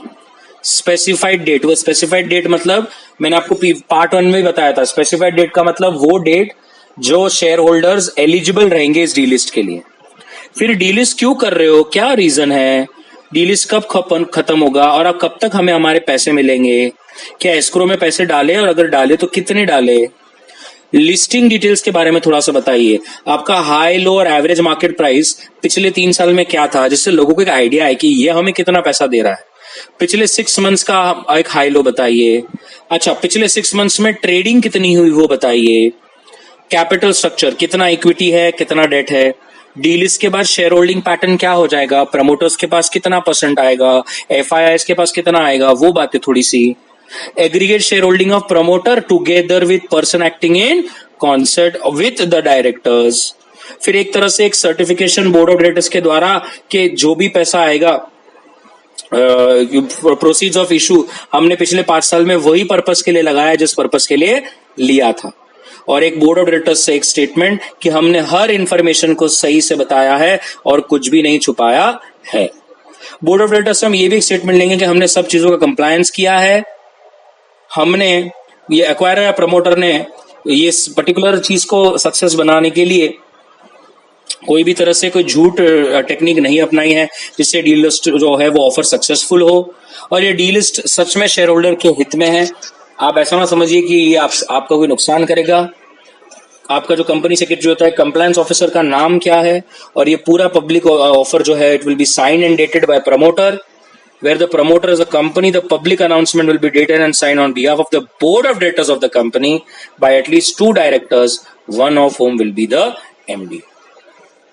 स्पेसिफाइड डेट। वो स्पेसिफाइड डेट मतलब मैंने आपको पार्ट 1 में बताया था, स्पेसिफाइड डेट का मतलब वो डेट जो शेयर होल्डर्स एलिजिबल रहेंगे इस डीलिस्ट के लिए। फिर डीलिस्ट क्यों कर रहे हो, क्या रीजन है, डीलिस्ट कब खत्म होगा और अब कब तक हमें हमारे पैसे मिलेंगे, क्या एस्क्रो में पैसे डाले और अगर डाले तो कितने डाले, लिस्टिंग डिटेल्स के बारे में थोड़ा सा बताइए, आपका हाई लो और एवरेज मार्केट प्राइस पिछले 3 साल में क्या था, जिससे लोगों को एक आइडिया है कि ये हमें कितना पैसा दे रहा है, पिछले 6 मंथ्स का एक हाई लो बताइए, अच्छा पिछले 6 मंथ्स में ट्रेडिंग कितनी हुई वो बताइए, कैपिटल स्ट्रक्चर कितना इक्विटी है कितना डेट है, डीलिस्ट के बाद शेयर होल्डिंग पैटर्न क्या हो जाएगा, प्रमोटर्स के पास कितना % आएगा, एफआईआईस के पास कितना आएगा, वो बातें थोड़ी सी, aggregate shareholding of promoter together with person acting in concert with the directors. फिर एक तरह से एक सर्टिफिकेशन बोर्ड ऑफ डायरेक्टर्स के द्वारा कि जो भी पैसा आएगा प्रोसीड्स ऑफ इशू हमने पिछले 5 साल में वही पर्पस के लिए लगाया जिस पर्पस के लिए लिया था, और एक बोर्ड ऑफ डायरेक्टर्स से एक स्टेटमेंट कि हमने हर इंफॉर्मेशन को सही से बताया है और कुछ भी नहीं छुपाया है। बोर्ड ऑफ डायरेक्टर्स से हम ये भी एक स्टेटमेंट लेंगे कि हमने सब चीजों का कंप्लायंस किया है, हमने ये एक्वायरर या प्रमोटर ने ये पर्टिकुलर चीज को सक्सेस बनाने के लिए कोई भी तरह से कोई झूठ टेक्निक नहीं अपनाई है जिससे डीलिस्ट जो है वो ऑफर सक्सेसफुल हो, और ये डीलिस्ट सच में शेयर होल्डर के हित में है। आप ऐसा ना समझिए कि ये आपका कोई नुकसान करेगा। आपका जो कंपनी सेक्रेटरी होता है, कंप्लायंस ऑफिसर का नाम क्या है, और ये पूरा पब्लिक ऑफर जो है it will be signed and dated by promoter, where the promoter is a company, the public announcement will be dated and signed on behalf of the board of directors of the company by at least 2 directors, one of whom will be the MD.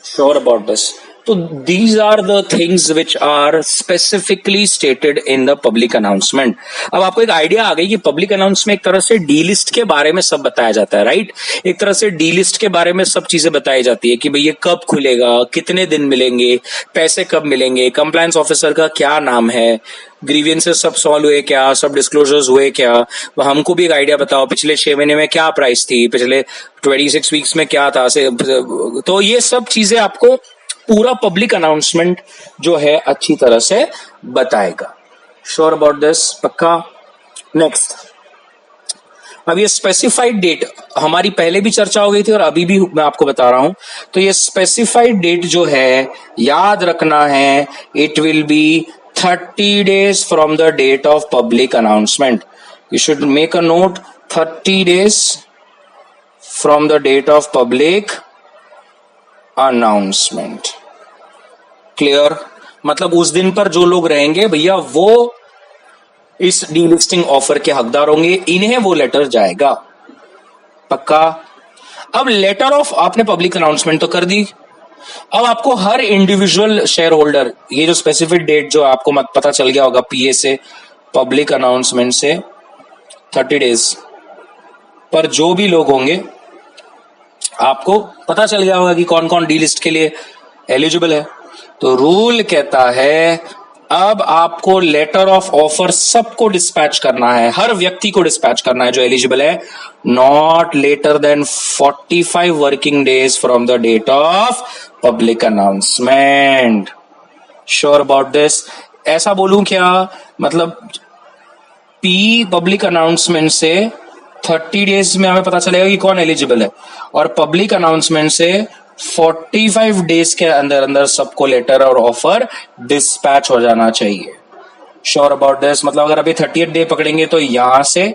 Sure about this? So these are the things which are specifically stated in the public announcement. अब आपको एक idea आ गई कि public announce में एक तरह से delist के बारे में सब बताया जाता है, राइट? एक तरह से डीलिस्ट के बारे में सब चीजें बताई जाती है कि भाई ये कब खुलेगा, कितने दिन मिलेंगे, पैसे कब मिलेंगे, कंप्लायंस ऑफिसर का क्या नाम है, ग्रीवियंसेस सब सॉल्व हुए क्या, सब डिस्क्लोजर्स हुए क्या, हमको भी एक आइडिया बताओ पिछले 6 महीने में क्या प्राइस थी, पिछले 26 वीक्स में क्या था। तो ये सब चीजें आपको पूरा पब्लिक अनाउंसमेंट जो है अच्छी तरह से बताएगा। Sure about this? पक्का? नेक्स्ट, अब ये स्पेसिफाइड डेट हमारी पहले भी चर्चा हो गई थी और अभी भी मैं आपको बता रहा हूं। तो ये स्पेसिफाइड डेट जो है याद रखना है, it will B 30 days from the date of public announcement. You should make a note, 30 days from the date of public announcement. Clear? मतलब उस दिन पर जो लोग रहेंगे भैया वो इस डीलिस्टिंग ऑफर के हकदार होंगे, इन्हें वो लेटर जाएगा। पक्का? अब लेटर ऑफ आपने पब्लिक अनाउंसमेंट तो कर दी, अब आपको हर इंडिविजुअल शेयर होल्डर, ये जो स्पेसिफिक डेट जो आपको मत पता चल गया होगा पीए से, पब्लिक अनाउंसमेंट से 30 डेज पर जो भी लोग होंगे आपको पता चल गया होगा कि कौन कौन डीलिस्ट के लिए एलिजिबल है। तो रूल कहता है अब आपको लेटर ऑफ ऑफर सबको डिस्पैच करना है, हर व्यक्ति को डिस्पैच करना है जो एलिजिबल है, not later than 45 working days from the date of public announcement. Sure about this? ऐसा बोलूं क्या, मतलब पी पब्लिक अनाउंसमेंट से 30 डेज में हमें पता चलेगा कि कौन एलिजिबल है, और पब्लिक अनाउंसमेंट से 45 डेज के अंदर अंदर सबको लेटर और ऑफर डिस्पैच हो जाना चाहिए। Sure about this? मतलब अगर अभी 30th डे पकड़ेंगे तो यहां से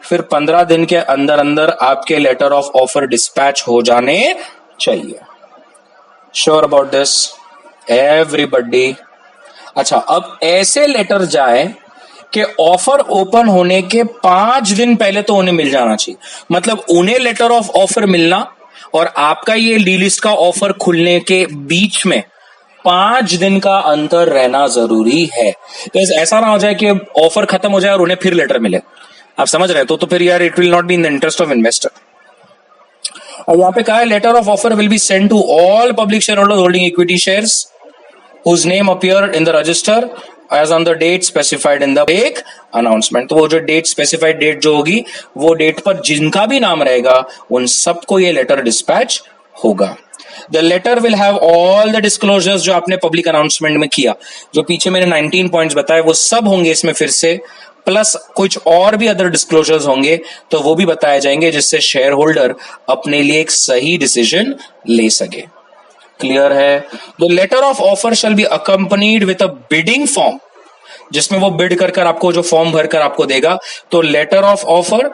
फिर 15 दिन के अंदर अंदर आपके लेटर ऑफ ऑफर डिस्पैच हो जाने चाहिए। Sure about this everybody? अच्छा, अब ऐसे लेटर जाए कि ऑफर ओपन होने के 5 दिन पहले तो उन्हें मिल जाना चाहिए, मतलब उन्हें लेटर ऑफ ऑफर मिलना और आपका ये डीलिस्ट का ऑफर खुलने के बीच में 5 दिन का अंतर रहना जरूरी है। तो ऐसा ना हो जाए कि ऑफर खत्म हो जाए और उन्हें फिर लेटर मिले। आप समझ रहे हो? तो फिर यार it will not be in the interest of investor. और यहाँ पे कहा है letter of offer will be send to all public shareholder holding equity shares whose name appeared in the register as on the date specified in the एक announcement। तो वो जो date specified date जो होगी वो date पर जिनका भी नाम रहेगा उन सबको ये लेटर डिस्पैच होगा। The letter will have all the disclosures जो आपने पब्लिक अनाउंसमेंट में किया, जो पीछे मैंने 19 पॉइंट्स बताए वो सब होंगे इसमें फिर से, प्लस कुछ और भी अदर डिस्क्लोजर्स होंगे तो वो भी बताए जाएंगे जिससे शेयर होल्डर अपने लिए एक सही डिसीजन ले सके। क्लियर है? The letter of offer shall be accompanied with a bidding form, जिसमें वो बिड कर आपको जो फॉर्म भरकर आपको देगा, तो letter of offer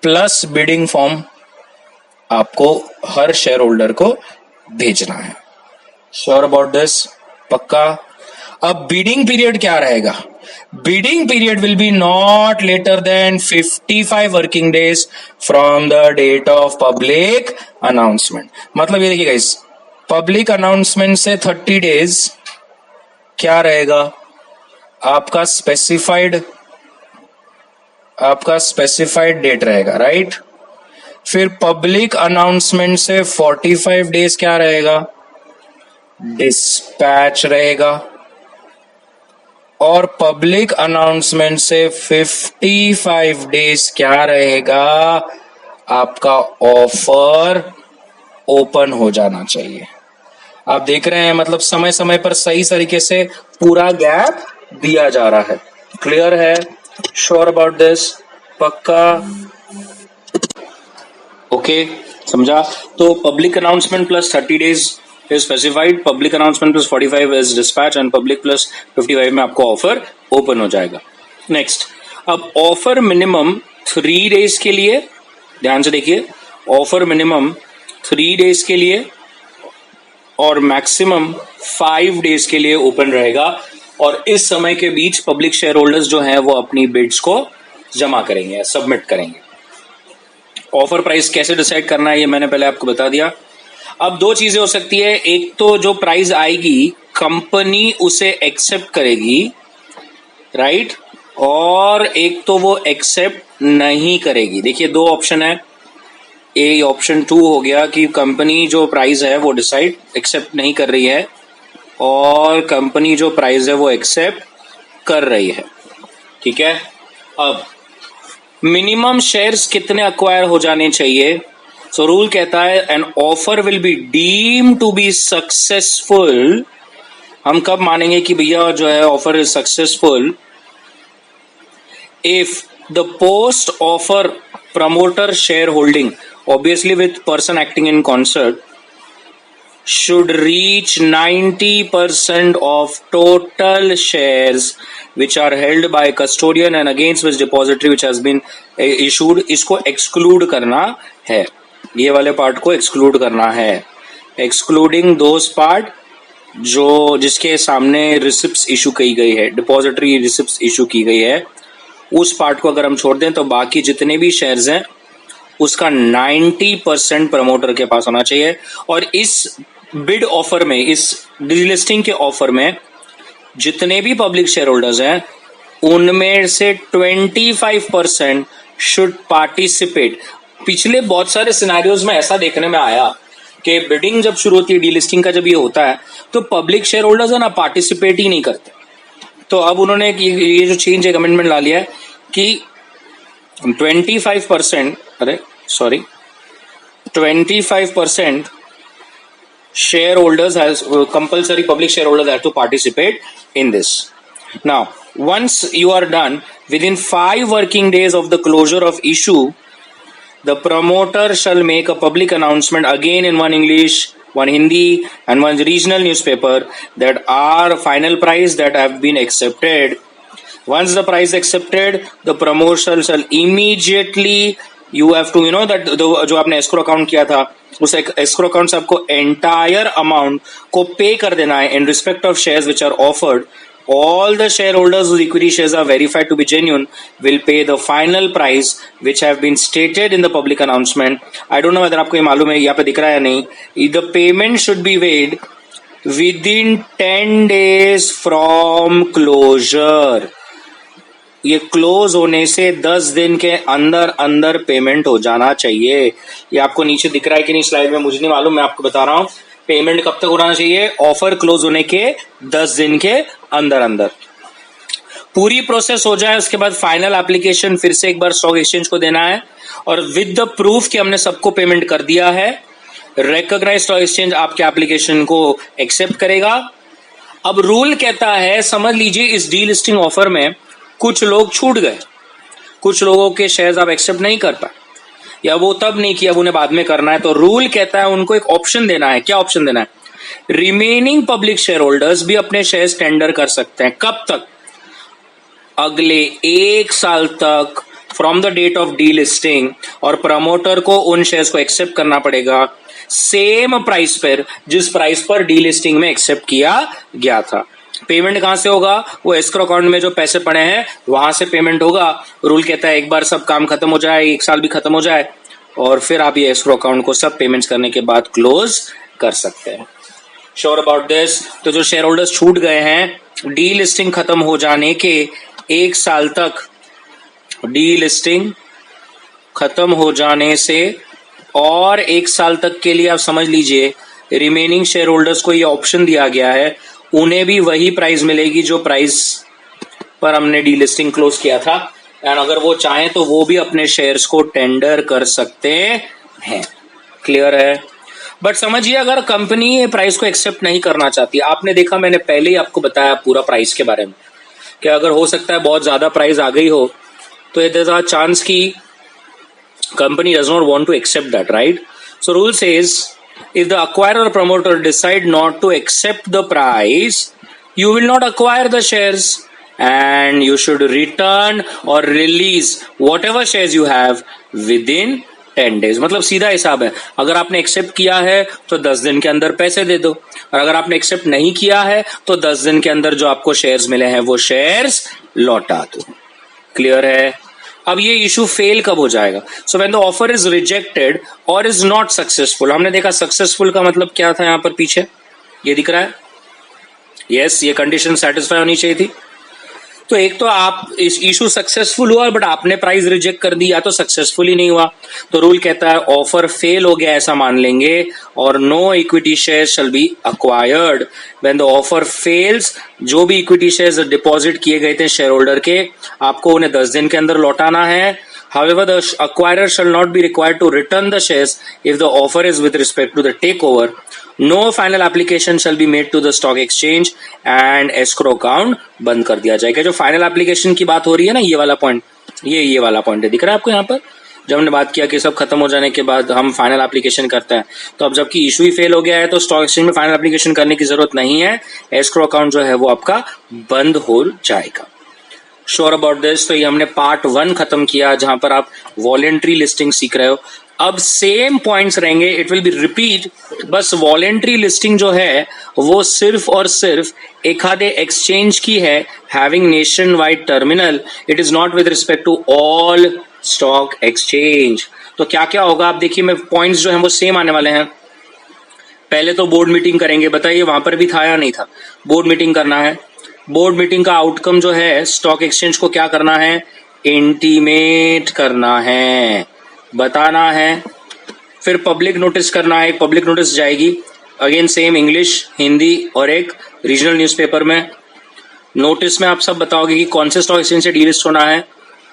plus bidding form आपको हर शेयर होल्डर को भेजना है। Sure about this? पक्का? अब बिडिंग पीरियड क्या रहेगा? Bidding period will be not later than 55 working days from the date of public announcement. मतलब ये देखिएगा, इस पब्लिक अनाउंसमेंट से 30 डेज क्या रहेगा आपका स्पेसिफाइड डेट रहेगा, राइट? फिर पब्लिक अनाउंसमेंट से 45 डेज क्या रहेगा? डिस्पैच रहेगा। और पब्लिक अनाउंसमेंट से 55 डेज क्या रहेगा? आपका ऑफर ओपन हो जाना चाहिए। आप देख रहे हैं, मतलब समय समय पर सही तरीके से पूरा गैप दिया जा रहा है। क्लियर है? Sure about this? पक्का? ओके, समझा? तो public announcement plus 30 days is specified, public announcement plus 45 is dispatch and public plus 55 में आपको ऑफर ओपन हो जाएगा। नेक्स्ट, अब ऑफर मिनिमम 3 डेज के लिए, ध्यान से देखिए, ऑफर मिनिमम 3 डेज के लिए और मैक्सिमम 5 डेज के लिए ओपन रहेगा। और इस समय के बीच पब्लिक शेयर होल्डर्स जो हैं वो अपनी बिड्स को जमा करेंगे, सबमिट करेंगे। ऑफर प्राइस कैसे डिसाइड करना है ये मैंने पहले आपको बता दिया। अब 2 चीजें हो सकती है, एक तो जो प्राइस आएगी कंपनी उसे एक्सेप्ट करेगी, राइट? और एक तो वो एक्सेप्ट नहीं करेगी। देखिए 2 ऑप्शन है, ए ऑप्शन 2 हो गया कि कंपनी जो प्राइस है वो डिसाइड एक्सेप्ट नहीं कर रही है और कंपनी जो प्राइस है वो एक्सेप्ट कर रही है। ठीक है? अब मिनिमम शेयर्स कितने अक्वायर हो जाने चाहिए? सो रूल कहता है an offer will be deem to be successful. हम कब मानेंगे कि भैया जो है offer is successful? If the post offer promoter shareholding, obviously with person acting in concert, should reach 90% of total shares which are held by custodian and against which depository which has been issued। इसको exclude करना है, ये वाले part को exclude करना है। excluding those part जो जिसके सामने रिसिप्ट्स इशू की गई है, डिपॉजिटरी रिसिप्ट्स इशू की गई है, उस पार्ट को अगर हम छोड़ दें तो बाकी जितने भी शेयर्स हैं उसका 90% प्रमोटर के पास होना चाहिए। और इस बिड ऑफर में, इस डीलिस्टिंग के ऑफर में जितने भी पब्लिक शेयर होल्डर्स हैं उनमें से 25% शुड पार्टिसिपेट। पिछले बहुत सारे सिनेरियोज में ऐसा देखने में आया कि बिडिंग जब शुरू होती है, डीलिस्टिंग का जब ये होता है, तो पब्लिक शेयर होल्डर्स है ना पार्टिसिपेट ही नहीं करते। तो अब उन्होंने ये जो चेंज एक अमेंडमेंट ला लिया है कि 25% shareholders has compulsory public shareholders have to participate in this. Now, once you are done, within 5 working days of the closure of issue, the promoter shall make a public announcement, again in one English, one Hindi and one regional newspaper, that our final price that have been accepted. Once the price accepted, the promoter shall immediately, you have to, that जो आपने escrow account किया था, उस escrow account से आपको entire amount को pay कर देना है in respect of shares which are offered. All the shareholders whose equity shares are verified to be genuine will pay the final price which have been stated in the public announcement. I don't know whether आपको ये मालूम है, यहाँ पे दिख रहा है या नहीं। The payment should be made within 10 days from closure. ये क्लोज होने से 10 दिन के अंदर अंदर पेमेंट हो जाना चाहिए। ये आपको नीचे दिख रहा है कि नहीं स्लाइड में, मुझे नहीं मालूम, मैं आपको बता रहा हूं। पेमेंट कब तक होना चाहिए? ऑफर क्लोज होने के 10 दिन के अंदर अंदर पूरी प्रोसेस हो जाए। उसके बाद फाइनल एप्लीकेशन फिर से एक बार स्टॉक एक्सचेंज को देना है, और विद द प्रूफ कि हमने सबको पेमेंट कर दिया है, रिकॉग्नाइज्ड स्टॉक एक्सचेंज आपके एप्लीकेशन को एक्सेप्ट करेगा। अब रूल कहता है, समझ लीजिए इस डी लिस्टिंग ऑफर में कुछ लोग छूट गए, कुछ लोगों के शेयर्स आप एक्सेप्ट नहीं कर पाए, या वो तब नहीं किया, उन्हें बाद में करना है, तो रूल कहता है उनको एक ऑप्शन देना है। क्या ऑप्शन देना है? रिमेनिंग पब्लिक शेयर होल्डर्स भी अपने शेयर्स टेंडर कर सकते हैं। कब तक? अगले 1 साल तक from the date of delisting, और प्रमोटर को उन शेयर्स को एक्सेप्ट करना पड़ेगा सेम प्राइस पर जिस प्राइस पर डी लिस्टिंग में एक्सेप्ट किया गया था। पेमेंट कहां से होगा? वो एस्क्रो अकाउंट में जो पैसे पड़े हैं वहां से पेमेंट होगा। रूल कहता है एक बार सब काम खत्म हो जाए, 1 साल भी खत्म हो जाए, और फिर आप ये एस्क्रो अकाउंट को सब पेमेंट्स करने के बाद क्लोज कर सकते हैं। Sure about this? तो जो शेयर होल्डर्स छूट गए हैं, डी लिस्टिंग खत्म हो जाने के 1 साल तक, डी लिस्टिंग खत्म हो जाने से और 1 साल तक के लिए आप समझ लीजिए रिमेनिंग शेयर होल्डर्स को ये ऑप्शन दिया गया है, उन्हें भी वही प्राइस मिलेगी जो प्राइस पर हमने डी लिस्टिंग क्लोज किया था। एंड अगर वो चाहें तो वो भी अपने शेयर्स को टेंडर कर सकते हैं। क्लियर है? बट समझिए अगर कंपनी ये प्राइस को एक्सेप्ट नहीं करना चाहती, आपने देखा मैंने पहले ही आपको बताया पूरा प्राइस के बारे में, कि अगर हो सकता है बहुत ज्यादा प्राइस आ गई हो तो देयर इज अ चांस की company does not want to accept that, right? So rule says if the acquirer or promoter decide not to accept the price, you will not acquire the shares and you should return or release whatever shares you have within 10 days। मतलब सीधा हिसाब है, अगर आपने accept किया है तो 10 दिन के अंदर पैसे दे दो, और अगर आपने एक्सेप्ट नहीं किया है तो 10 दिन के अंदर जो आपको शेयर्स मिले हैं वो शेयर्स लौटा दो। क्लियर है? अब ये इशू फेल कब हो जाएगा? So when the offer is rejected और इज नॉट सक्सेसफुल। हमने देखा सक्सेसफुल का मतलब क्या था, यहां पर पीछे ये दिख रहा है, यस, ये कंडीशन सेटिस्फाई होनी चाहिए थी। तो एक तो आप इस इशू सक्सेसफुल हुआ बट आपने प्राइस रिजेक्ट कर दी, या तो सक्सेसफुल ही नहीं हुआ, तो रूल कहता है ऑफर फेल हो गया ऐसा मान लेंगे, और no equity share shall be acquired when the offer fails. जो भी इक्विटी शेयर्स डिपॉजिट किए गए थे शेयर होल्डर के, आपको उन्हें 10 दिन के अंदर लौटाना है। However, the acquirer shall not be required to return the shares if the offer is with respect to the takeover. No final application shall be made to the stock exchange and escrow account बंद कर दिया जाएगा। जो final application की बात हो रही है ना, ये वाला पॉइंट, ये वाला पॉइंट है, दिख रहा है आपको यहाँ पर? जब हमने बात किया कि सब खत्म हो जाने के बाद हम फाइनल एप्लीकेशन करते हैं, तो अब जबकि इशू ही फेल हो गया है तो स्टॉक एक्सचेंज में फाइनल एप्लीकेशन करने की जरूरत नहीं है, एस्क्रो अकाउंट जो है वो आपका बंद हो जाएगा। Sure about this? तो ये हमने पार्ट 1 खत्म किया जहां पर आप वॉलेंट्री लिस्टिंग सीख रहे हो। अब सेम पॉइंट्स रहेंगे, इट विल बी रिपीट, बस वॉलेंट्री लिस्टिंग जो है वो सिर्फ और सिर्फ एक आधे एक्सचेंज की है, having nationwide terminal, it is not with respect to all stock exchange. तो क्या क्या होगा आप देखिए, मैं पॉइंट्स जो हैं वो सेम आने वाले हैं। पहले तो बोर्ड मीटिंग करेंगे, बताइए वहां पर भी था या नहीं था? बोर्ड मीटिंग करना है। बोर्ड मीटिंग का आउटकम जो है स्टॉक एक्सचेंज को क्या करना है? इंटीमेट करना है, बताना है। फिर पब्लिक नोटिस करना है, पब्लिक नोटिस जाएगी, अगेन सेम इंग्लिश, हिंदी और एक रीजनल न्यूज़पेपर में। नोटिस में आप सब बताओगे कि कौन से स्टॉक एक्सचेंज से डीलिस्ट होना है,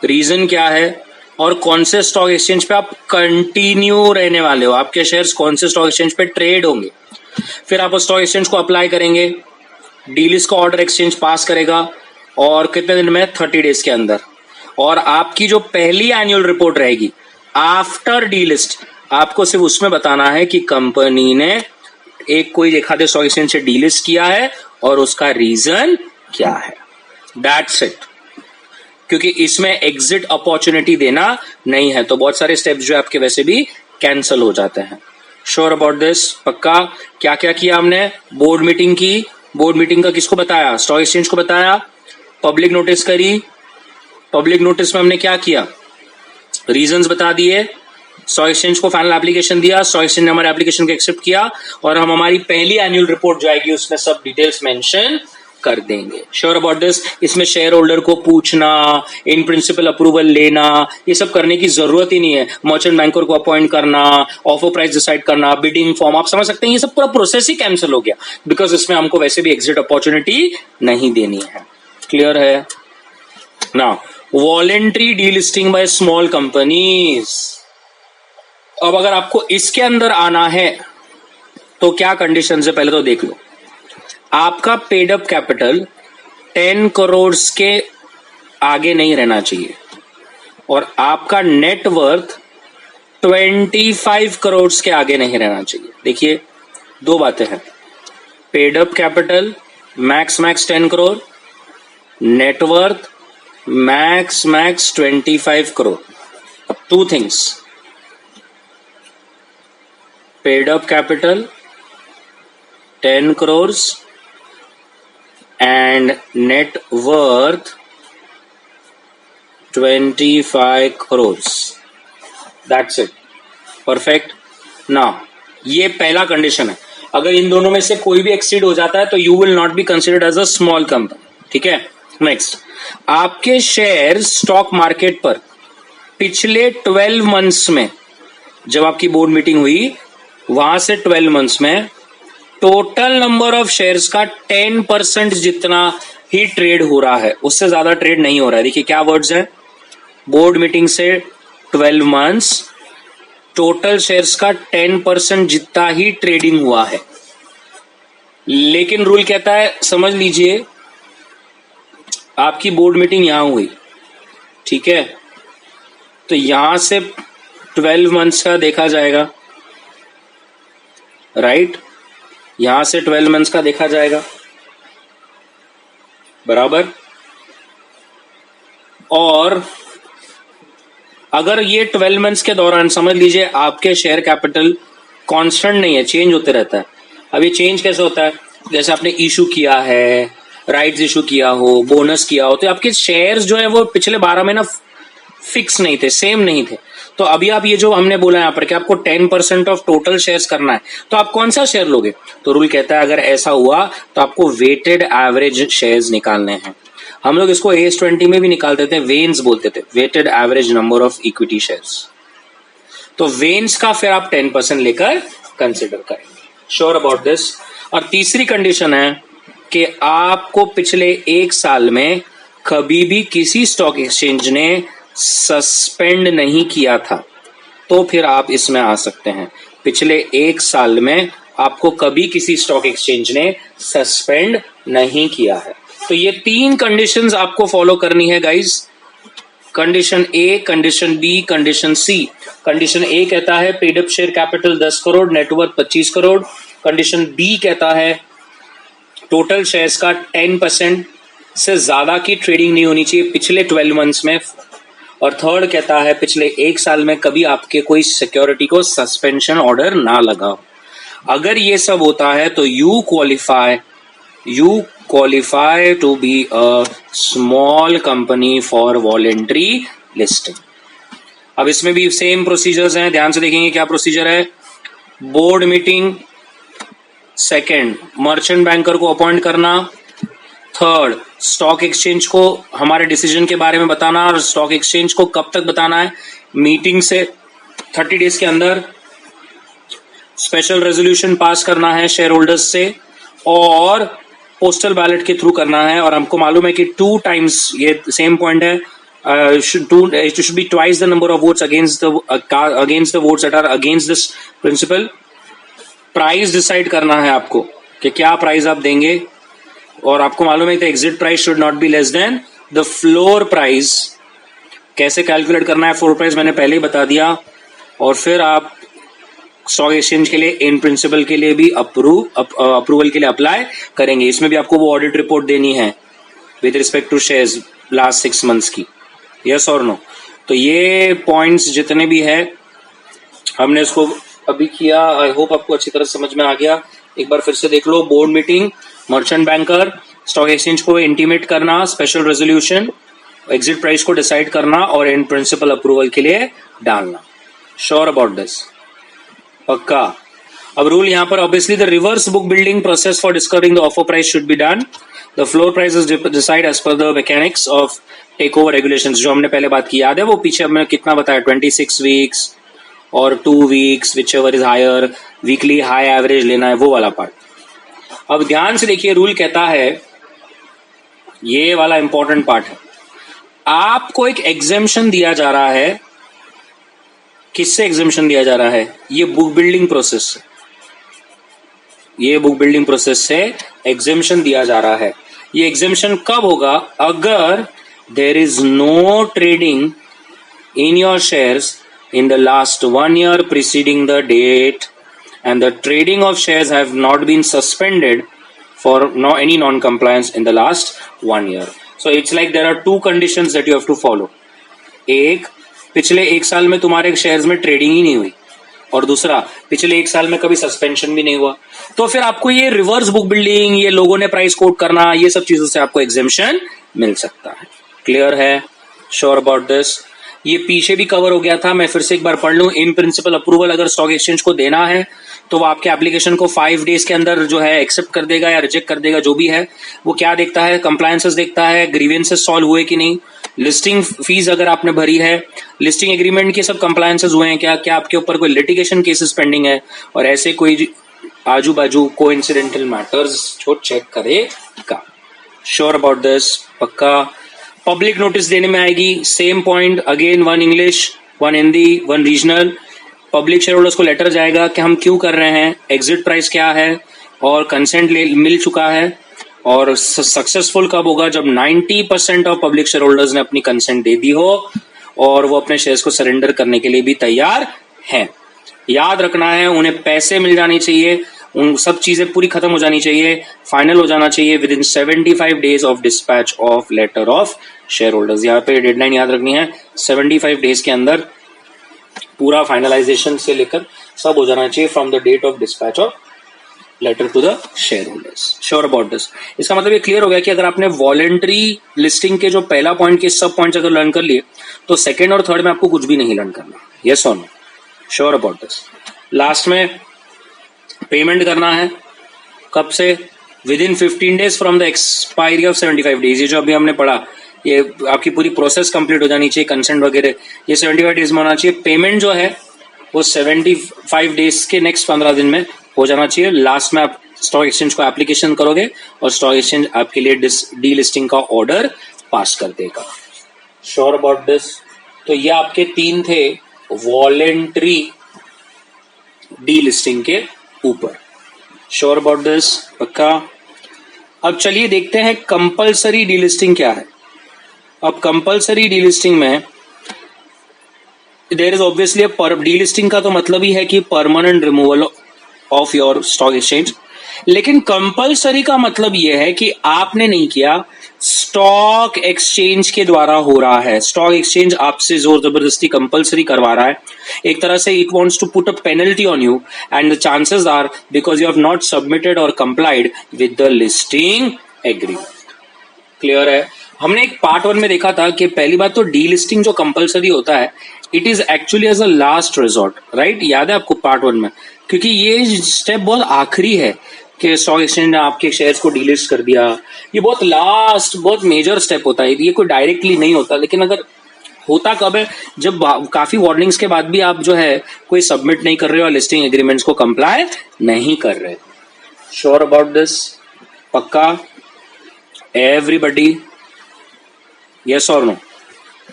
रीजन क्या है, और कौन से स्टॉक एक्सचेंज पे आप कंटिन्यू रहने वाले हो, आपके शेयर्स कौन से स्टॉक एक्सचेंज पे ट्रेड होंगे। फिर आप उस स्टॉक एक्सचेंज को अप्लाई करेंगे, डीलिस्ट का ऑर्डर एक्सचेंज पास करेगा, और कितने दिन में? 30 डेज के अंदर। और आपकी जो पहली एनुअल रिपोर्ट रहेगी आफ्टर डीलिस्ट, आपको सिर्फ उसमें बताना है कि कंपनी ने एक आधे स्टॉक एक्सचेंज से डीलिस्ट किया है और उसका रीजन क्या है। दैट्स इट, क्योंकि इसमें एग्जिट अपॉर्चुनिटी देना नहीं है, तो बहुत सारे स्टेप्स जो आपके वैसे भी कैंसिल हो जाते हैं। Sure about this? पक्का? क्या क्या किया हमने? बोर्ड मीटिंग की, बोर्ड मीटिंग का किसको बताया? स्टॉक एक्सचेंज को बताया। पब्लिक नोटिस करी, पब्लिक नोटिस में हमने क्या किया? रीजंस बता दिए, स्टॉक एक्सचेंज को फाइनल एप्लीकेशन दिया, स्टॉक एक्सचेंज ने हमारे एप्लीकेशन को एक्सेप्ट किया, और हम हमारी पहली एनुअल रिपोर्ट जो आएगी उसमें सब डिटेल्स मेंशन कर देंगे। Sure about this? इसमें शेयर होल्डर को पूछना, इन प्रिंसिपल अप्रूवल लेना, ये सब करने की जरूरत ही नहीं है। मर्चेंट बैंकर को अपॉइंट करना, ऑफर प्राइस डिसाइड करना, बिडिंग फॉर्म, आप समझ सकते हैं ये सब पूरा प्रोसेस ही कैंसिल हो गया, बिकॉज इसमें हमको वैसे भी एग्जिट अपॉर्चुनिटी नहीं देनी है। क्लियर है ना? Voluntary delisting by small companies. अब अगर आपको इसके अंदर आना है तो क्या कंडीशन है पहले तो देख लो। आपका पेड अप कैपिटल 10 करोड़ के आगे नहीं रहना चाहिए और आपका नेट वर्थ 25 करोड़ के आगे नहीं रहना चाहिए। देखिए दो बातें हैं, paid up capital max 10 crore, net worth max 25 crore. अब two things, paid up capital 10 crore and net worth 25 crore, that's it, perfect ना। ये पहला कंडीशन है। अगर इन दोनों में से कोई भी एक्सीड हो जाता है तो you will not be considered as a small company. ठीक है, नेक्स्ट, आपके शेयर स्टॉक मार्केट पर पिछले 12 मंथ्स में, जब आपकी बोर्ड मीटिंग हुई वहां से 12 मंथ्स में टोटल नंबर ऑफ शेयर्स का 10% जितना ही ट्रेड हो रहा है, उससे ज्यादा ट्रेड नहीं हो रहा है। देखिए क्या वर्ड्स है, बोर्ड मीटिंग से 12 मंथ्स टोटल शेयर्स का 10% जितना ही ट्रेडिंग हुआ है। लेकिन रूल कहता है, समझ लीजिए आपकी बोर्ड मीटिंग यहां हुई, ठीक है, तो यहां से 12 मंथ्स का देखा जाएगा, राइट, यहां से 12 मंथ्स का देखा जाएगा, बराबर। और अगर ये 12 मंथ्स के दौरान समझ लीजिए आपके शेयर कैपिटल कांस्टेंट नहीं है, चेंज होते रहता है। अब ये चेंज कैसे होता है, जैसे आपने इशू किया है, राइट्स इशू किया हो, बोनस किया हो, तो आपके शेयर्स जो है वो पिछले 12 महीना फिक्स नहीं थे, सेम नहीं थे। तो अभी आप ये जो हमने बोला यहाँ पर कि आपको 10% ऑफ टोटल शेयर्स करना है, तो आप कौन सा शेयर लोगे? तो रूल कहता है अगर ऐसा हुआ तो आपको वेटेड एवरेज शेयर्स निकालने हैं। हम लोग इसको AS20 में भी निकालते थे, वेन्स बोलते थे, weighted average number of equity shares. तो वेन्स का फिर आप 10% लेकर कंसिडर करेंगे। Sure about this? और तीसरी कंडीशन है कि आपको पिछले 1 साल में कभी भी किसी स्टॉक एक्सचेंज ने सस्पेंड नहीं किया था, तो फिर आप इसमें आ सकते हैं। पिछले 1 साल में आपको कभी किसी स्टॉक एक्सचेंज ने सस्पेंड नहीं किया है। तो ये 3 कंडीशंस आपको फॉलो करनी है guys. Condition A, condition B, condition C. Condition A कहता है paid up share capital 10 crore, net worth 25 crore. Condition B कहता है टोटल शेयर्स का 10% से ज्यादा की ट्रेडिंग नहीं होनी चाहिए पिछले 12 मंथ्स में। और थर्ड कहता है पिछले 1 साल में कभी आपके कोई सिक्योरिटी को सस्पेंशन ऑर्डर ना लगा हो। अगर ये सब होता है तो you qualify to be a small company for voluntary listing. अब इसमें भी सेम प्रोसीजर्स हैं, ध्यान से देखेंगे क्या प्रोसीजर है। Board meeting, second merchant banker को अपॉइंट करना, थर्ड स्टॉक एक्सचेंज को हमारे डिसीजन के बारे में बताना, और स्टॉक एक्सचेंज को कब तक बताना है, मीटिंग से 30 डेज के अंदर स्पेशल रेजोल्यूशन पास करना है शेयर होल्डर्स से, और पोस्टल बैलेट के थ्रू करना है। और हमको मालूम है कि 2 टाइम्स, ये सेम पॉइंट है, it should be twice the number of votes against the votes that are against this principle. Price decide करना है आपको कि क्या प्राइस आप देंगे, और आपको मालूम है कि exit price should not be less than the floor price. कैसे कैलकुलेट करना है फ्लोर प्राइस मैंने पहले ही बता दिया। और फिर आप स्टॉक एक्सचेंज के लिए इन प्रिंसिपल के लिए भी अप्रूवल के लिए अप्लाई करेंगे। इसमें भी आपको वो ऑडिट रिपोर्ट देनी है with respect to shares last 6 months की, यस और नो। तो ये पॉइंट्स जितने भी है हमने इसको अभी किया। आई होप आपको अच्छी तरह समझ में आ गया। एक बार फिर से देख लो, board meeting, merchant banker, stock exchange को इंटीमेट करना, स्पेशल रेजोल्यूशन, एग्जिट प्राइस को डिसाइड करना, और इन प्रिंसिपल अप्रूवल के लिए डालना। Sure about this? पक्का? अब रूल यहाँ पर obviously the reverse book building process for discovering the offer price should be done. The floor price is decide as per the mechanics of takeover regulations, जो हमने पहले बात की, याद है वो पीछे हमने कितना बताया, 26 वीक्स और 2 weeks, whichever is higher, weekly high average लेना है, वो वाला पार्ट। अब ध्यान से देखिए, रूल कहता है, ये वाला इंपॉर्टेंट पार्ट है, आपको एक एग्जेम्पशन दिया जा रहा है। किससे एग्जेम्पशन दिया जा रहा है? ये बुक बिल्डिंग प्रोसेस से, ये बुक बिल्डिंग प्रोसेस से एग्जेम्पशन दिया जा रहा है। ये एग्जेम्पशन कब होगा? अगर there is no trading in your shares in the last 1 year preceding the date and the trading of shares have not been suspended for any non-compliance in the last 1 year. So it's like there are two conditions that you have to follow. एक, पिछले 1 साल में तुम्हारे shares में trading ही नहीं हुई, और दूसरा, पिछले 1 साल में कभी सस्पेंशन भी नहीं हुआ। तो फिर आपको ये रिवर्स बुक बिल्डिंग, ये लोगों ने प्राइस कोट करना, ये सब चीजों से आपको एग्जेम्पशन मिल सकता है। क्लियर है? Sure about this? ये पीछे भी कवर हो गया था, मैं फिर से एक बार पढ़ लूं। इन प्रिंसिपल अप्रूवल अगर स्टॉक एक्सचेंज को देना है तो वो आपके एप्लीकेशन को 5 डेज के अंदर जो है एक्सेप्ट कर देगा या रिजेक्ट कर देगा, जो भी है वो क्या देखता है, कंप्लायंसेस देखता है, ग्रीवेंसेस सॉल्व हुए कि नहीं, लिस्टिंग फीस अगर आपने भरी है, लिस्टिंग एग्रीमेंट के सब कंप्लायंसेस हुए हैं क्या, क्या आपके ऊपर कोई लिटिगेशन केसेस पेंडिंग है, और ऐसे कोई आजू बाजू कोइंसिडेंटल मैटर्स जो चेक करेगा। Sure about this? पक्का? पब्लिक नोटिस देने में आएगी, same point again, 1 English, 1 Hindi, 1 regional. Public share holders को लेटर जाएगा कि हम क्यों कर रहे हैं, एग्जिट प्राइस क्या है, और कंसेंट मिल चुका है। और सक्सेसफुल कब होगा? जब 90% ऑफ पब्लिक शेयर होल्डर्स ने अपनी कंसेंट दे दी हो और वो अपने शेयर्स को सरेंडर करने के लिए भी तैयार हैं। याद रखना है, उन्हें पैसे मिल जाने चाहिए, उन सब चीजें पूरी खत्म हो जानी चाहिए, फाइनल हो जाना चाहिए within 75 days of dispatch of letter of shareholders. यहाँ पे डेडलाइन याद रखनी है, 75 डेज के अंदर पूरा फाइनलाइजेशन से लेकर सब हो जाना चाहिए from the date of dispatch of letter to the shareholders. Sure about this? इसका मतलब ये क्लियर हो गया कि अगर आपने वॉलेंट्री लिस्टिंग के जो पहला पॉइंट के सब पॉइंट्स अगर लर्न कर लिए तो सेकेंड और थर्ड में आपको कुछ भी नहीं लर्न करना। यस और no? Sure about this? Last में पेमेंट करना है कब से? Within 15 days from the expiry of 75 days. ये जो अभी हमने पढ़ा, ये आपकी पूरी प्रोसेस कंप्लीट हो जानी चाहिए, कंसेंट वगैरह, ये 75 डेज में होना चाहिए। पेमेंट जो है वो 75 डेज के नेक्स्ट 15 दिन में हो जाना चाहिए। लास्ट में आप स्टॉक एक्सचेंज को एप्लीकेशन करोगे और स्टॉक एक्सचेंज आपके लिए डी लिस्टिंग का ऑर्डर पास कर देगा। Sure about this? तो ये आपके 3 थे वॉलेंट्री डी लिस्टिंग के ऊपर। Sure about this? पक्का? अब चलिए देखते हैं कंपलसरी डीलिस्टिंग क्या है। अब कंपलसरी डीलिस्टिंग में देयर इज ऑब्वियसली डीलिस्टिंग का तो मतलब ही है कि permanent removal of your stock exchange, लेकिन कंपलसरी का मतलब यह है कि आपने नहीं किया, स्टॉक एक्सचेंज के द्वारा हो रहा है। स्टॉक एक्सचेंज आपसे जोर जबरदस्ती कंपलसरी करवा रहा है। एक तरह से it wants to put a penalty on you and the chances are because you have not submitted और complied with the listing agreement. Clear है? हमने एक पार्ट 1 में देखा था कि पहली बात तो डी लिस्टिंग जो कंपलसरी होता है, it is actually as a last resort, right? याद है आपको पार्ट 1 में? क्योंकि ये स्टेप बहुत आखिरी है कि स्टॉक एक्सचेंज ने आपके शेयर्स को डीलिस्ट कर दिया। ये बहुत लास्ट, बहुत मेजर स्टेप होता है, ये कोई डायरेक्टली नहीं होता। लेकिन अगर होता कब है? जब काफी वार्निंग्स के बाद भी आप जो है कोई सबमिट नहीं कर रहे हो और लिस्टिंग एग्रीमेंट्स को कंप्लाई नहीं कर रहे। Sure about this? पक्का? एवरीबडी? यस और नो?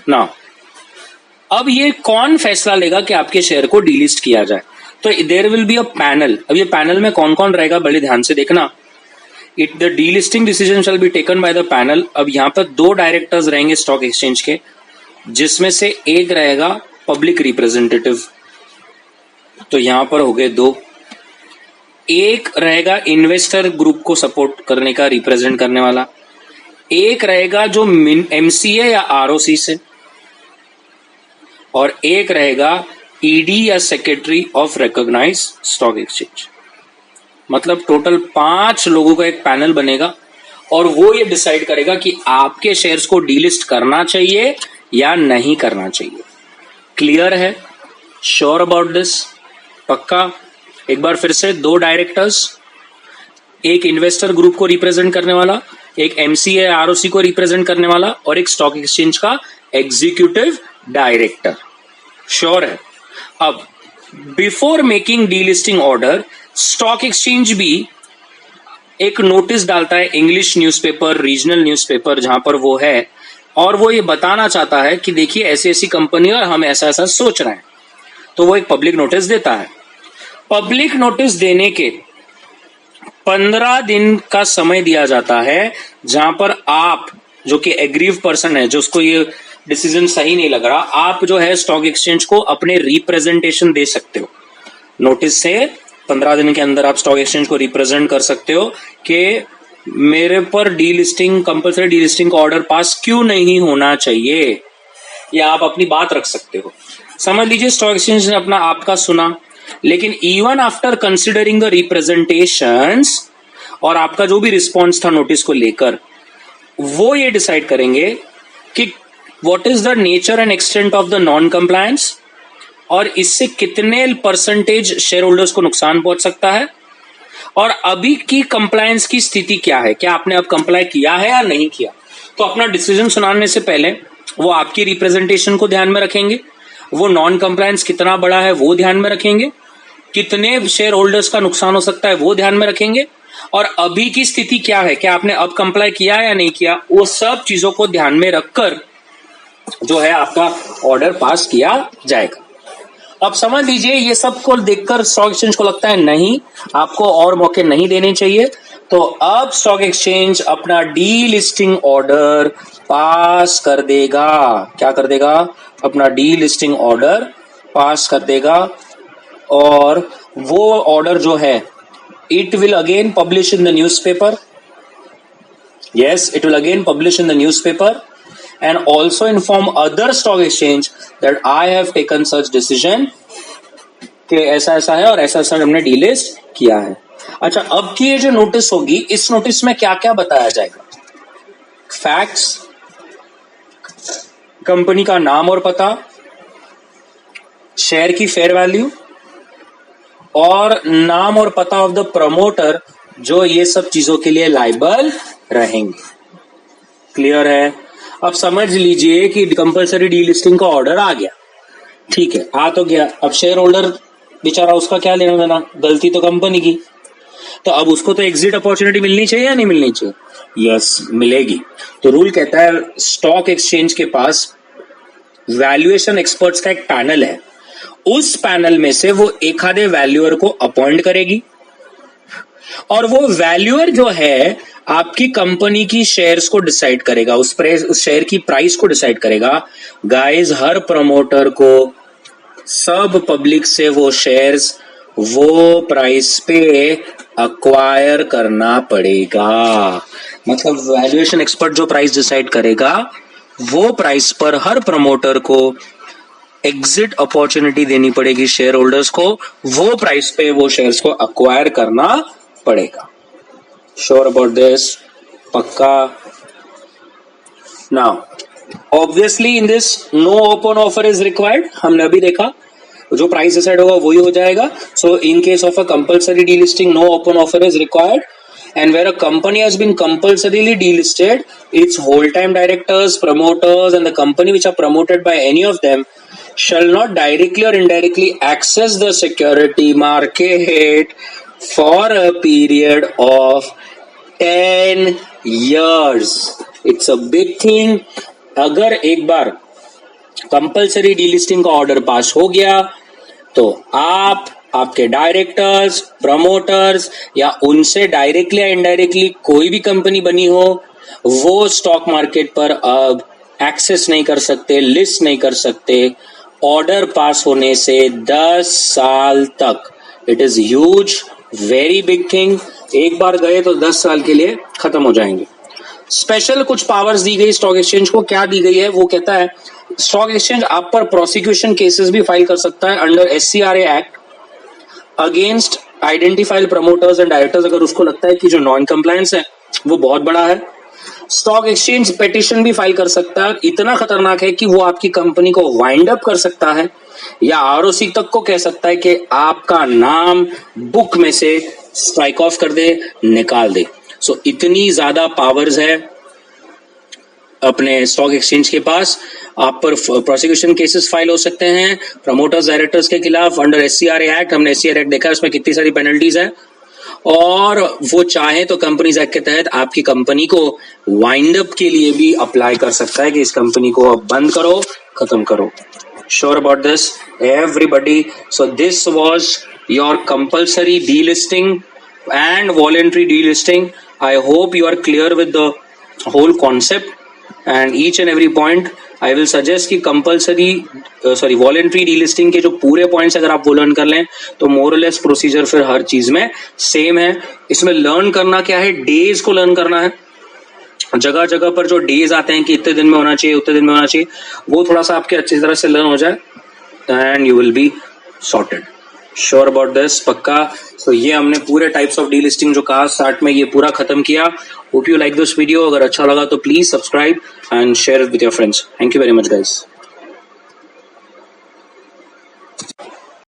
ना अब ये कौन फैसला लेगा कि आपके शेयर को डीलिस्ट किया जाए? तो there will be a panel. अब ये पैनल में कौन कौन रहेगा बड़े ध्यान से देखना। The delisting decision shall be taken by the panel. अब यहां पर 2 डायरेक्टर्स रहेंगे स्टॉक एक्सचेंज के, जिसमें से एक रहेगा पब्लिक रिप्रेजेंटेटिव, तो यहां पर हो गए 2। एक रहेगा इन्वेस्टर ग्रुप को सपोर्ट करने का, रिप्रेजेंट करने वाला। एक रहेगा जो एमसीए या आरओसी से, और एक रहेगा ईडी या secretary of recognise stock exchange. मतलब टोटल 5 लोगों का एक पैनल बनेगा और वो ये डिसाइड करेगा कि आपके शेयर्स को डीलिस्ट करना चाहिए या नहीं करना चाहिए। क्लियर है? Sure about this? पक्का? एक बार फिर से 2 डायरेक्टर्स, एक इन्वेस्टर ग्रुप को रिप्रेजेंट करने वाला एक एमसी है आरओसी को रिप्रेजेंट करने वाला, और एक स्टॉक एक्सचेंज का एग्जीक्यूटिव डायरेक्टर। श्योर है। अब before making delisting order, stock exchange भी एक नोटिस डालता है इंग्लिश न्यूज़पेपर, रीजनल न्यूज़पेपर जहां पर वो है, और वो ये बताना चाहता है कि देखिए ऐसी ऐसी कंपनी और हम ऐसा ऐसा सोच रहे हैं। तो वो एक पब्लिक नोटिस देता है। पब्लिक नोटिस देने के 15 दिन का समय दिया जाता है, जहां पर आप जो कि एग्रीव पर्सन है, जो उसको ये डिसीजन सही नहीं लग रहा, आप जो है स्टॉक एक्सचेंज को अपने रिप्रेजेंटेशन दे सकते हो। नोटिस से 15 दिन के अंदर आप स्टॉक एक्सचेंज को रिप्रेजेंट कर सकते हो कि मेरे पर डीलिस्टिंग, कंपल्सरी डीलिस्टिंग का ऑर्डर पास क्यों नहीं होना चाहिए, या आप अपनी बात रख सकते हो। समझ लीजिए स्टॉक एक्सचेंज ने अपना आपका सुना, लेकिन even after considering the representations और आपका जो भी रिस्पॉन्स था नोटिस को लेकर, वो ये डिसाइड करेंगे कि what is the nature and extent of the non compliance, और इससे कितने परसेंटेज शेयर होल्डर्स को नुकसान पहुंच सकता है, और अभी की कंप्लायंस की स्थिति क्या है, क्या आपने अब कंप्लाई किया है या नहीं किया। तो अपना डिसीजन सुनाने से पहले वो आपकी रिप्रेजेंटेशन को ध्यान में रखेंगे, वो नॉन कंप्लायंस कितना बड़ा है वो ध्यान में रखेंगे, कितने शेयर होल्डर्स का नुकसान हो सकता है वो ध्यान में रखेंगे, और अभी की स्थिति क्या है, क्या आपने अब कंप्लाई किया या नहीं किया, वो सब चीजों को ध्यान में रखकर जो है आपका ऑर्डर पास किया जाएगा। अब समझ लीजिए ये सब को देखकर स्टॉक एक्सचेंज को लगता है नहीं, आपको और मौके नहीं देने चाहिए, तो अब स्टॉक एक्सचेंज अपना डीलिस्टिंग ऑर्डर पास कर देगा। क्या कर देगा? अपना डीलिस्टिंग ऑर्डर पास कर देगा, और वो ऑर्डर जो है it will again publish in the newspaper. Yes, it will again publish in the newspaper and also inform other stock exchange that I have taken such decision कि ऐसा ऐसा है और ऐसा ऐसा हमने डीलिस्ट किया है। अच्छा, अब की ये जो नोटिस होगी, इस नोटिस में क्या क्या बताया जाएगा? फैक्ट्स, कंपनी का नाम और पता, शेयर की फेयर वैल्यू, और नाम और पता ऑफ द प्रमोटर जो ये सब चीजों के लिए लायबल रहेंगे। क्लियर है? अब समझ लीजिए कि कंपल्सरी डीलिस्टिंग का ऑर्डर आ गया, ठीक है, आ तो गया। अब शेयर होल्डर बेचारा, उसका क्या लेना देना, गलती तो कंपनी की, तो अब उसको तो एग्जिट अपॉर्चुनिटी मिलनी चाहिए या नहीं मिलनी चाहिए? यस, मिलेगी। तो रूल कहता है स्टॉक एक्सचेंज के पास वैल्यूएशन एक्सपर्ट्स का एक पैनल है, उस पैनल में से वो एक आधे वैल्यूअर को अपॉइंट करेगी, और वो वैल्यूअर जो है आपकी कंपनी की शेयर्स को डिसाइड करेगा, उस शेयर की प्राइस को डिसाइड करेगा। गाइस, हर प्रमोटर को सब पब्लिक से वो शेयर्स वो प्राइस पे अक्वायर करना पड़ेगा। मतलब वैल्यूएशन एक्सपर्ट जो प्राइस डिसाइड करेगा, वो प्राइस पर हर प्रमोटर को एग्जिट अपॉर्चुनिटी देनी पड़ेगी शेयर होल्डर्स को, वो प्राइस पे वो शेयर्स को अक्वायर करना पड़ेगा। Sure about this? पक्का? Now obviously in this no open offer is required. हमने अभी देखा जो प्राइस डिसाइड होगा वही हो जाएगा। So in case of a compulsory delisting, no open offer is required, and where a company has been compulsorily delisted, its whole-time directors, promoters, and the company which are promoted by any of them shall not directly or indirectly access the security market for a period of 10 years. It's a big thing. अगर एक बार compulsory delisting का order pass हो गया तो आप, आपके directors, promoters या उनसे डायरेक्टली या इनडायरेक्टली कोई भी कंपनी बनी हो, वो स्टॉक मार्केट पर अब एक्सेस नहीं कर सकते, लिस्ट नहीं कर सकते ऑर्डर पास होने से 10 साल तक। It is huge, very big thing. एक बार गए तो 10 साल के लिए खत्म हो जाएंगे। स्पेशल कुछ पावर्स दी गई स्टॉक एक्सचेंज को। क्या दी गई है? वो कहता है स्टॉक एक्सचेंज आप पर प्रोसिक्यूशन केसेस भी फाइल कर सकता है under SCRA act against identified promoters and directors, अगर उसको लगता है कि जो नॉन कंप्लायंस है वो बहुत बड़ा है। स्टॉक एक्सचेंज पेटिशन भी फाइल कर सकता है, इतना खतरनाक है कि वो आपकी कंपनी को वाइंड अप कर सकता है, या ROC तक को कह सकता है कि आपका नाम बुक में से स्ट्राइक ऑफ कर दे, निकाल दे। सो इतनी ज्यादा पावर्स है अपने स्टॉक एक्सचेंज के पास, आप पर प्रोसिक्यूशन केसेस फाइल हो सकते हैं प्रमोटर्स डायरेक्टर्स के खिलाफ अंडर SCRA एक्ट। हमने SCRA एक्ट देखा है, उसमें कितनी सारी पेनल्टीज है, और वो चाहे तो कंपनीज एक्ट के तहत आपकी कंपनी को वाइंड अप के लिए भी अप्लाई कर सकता है कि इस कंपनी को अब बंद करो, खत्म करो। Sure about this, everybody. So this was your compulsory delisting and voluntary delisting. I hope you are clear with the whole concept and each and every point. I will suggest कि voluntary delisting के जो पूरे points अगर आप वो learn कर लें तो more or less procedure फिर हर चीज में same है। इसमें learn करना क्या है, days को learn करना है। जगह जगह पर जो डेज आते हैं कि इतने दिन में होना चाहिए, उतने दिन में होना चाहिए, वो थोड़ा सा आपके अच्छी तरह से लर्न हो जाए and you will be sorted. Sure about this, पक्का। तो ये हमने पूरे टाइप्स ऑफ डीलिस्टिंग जो कहा स्टार्ट में, ये पूरा खत्म किया। Hope you like this video. अगर अच्छा लगा तो please subscribe and share it with your friends. Thank you very much guys.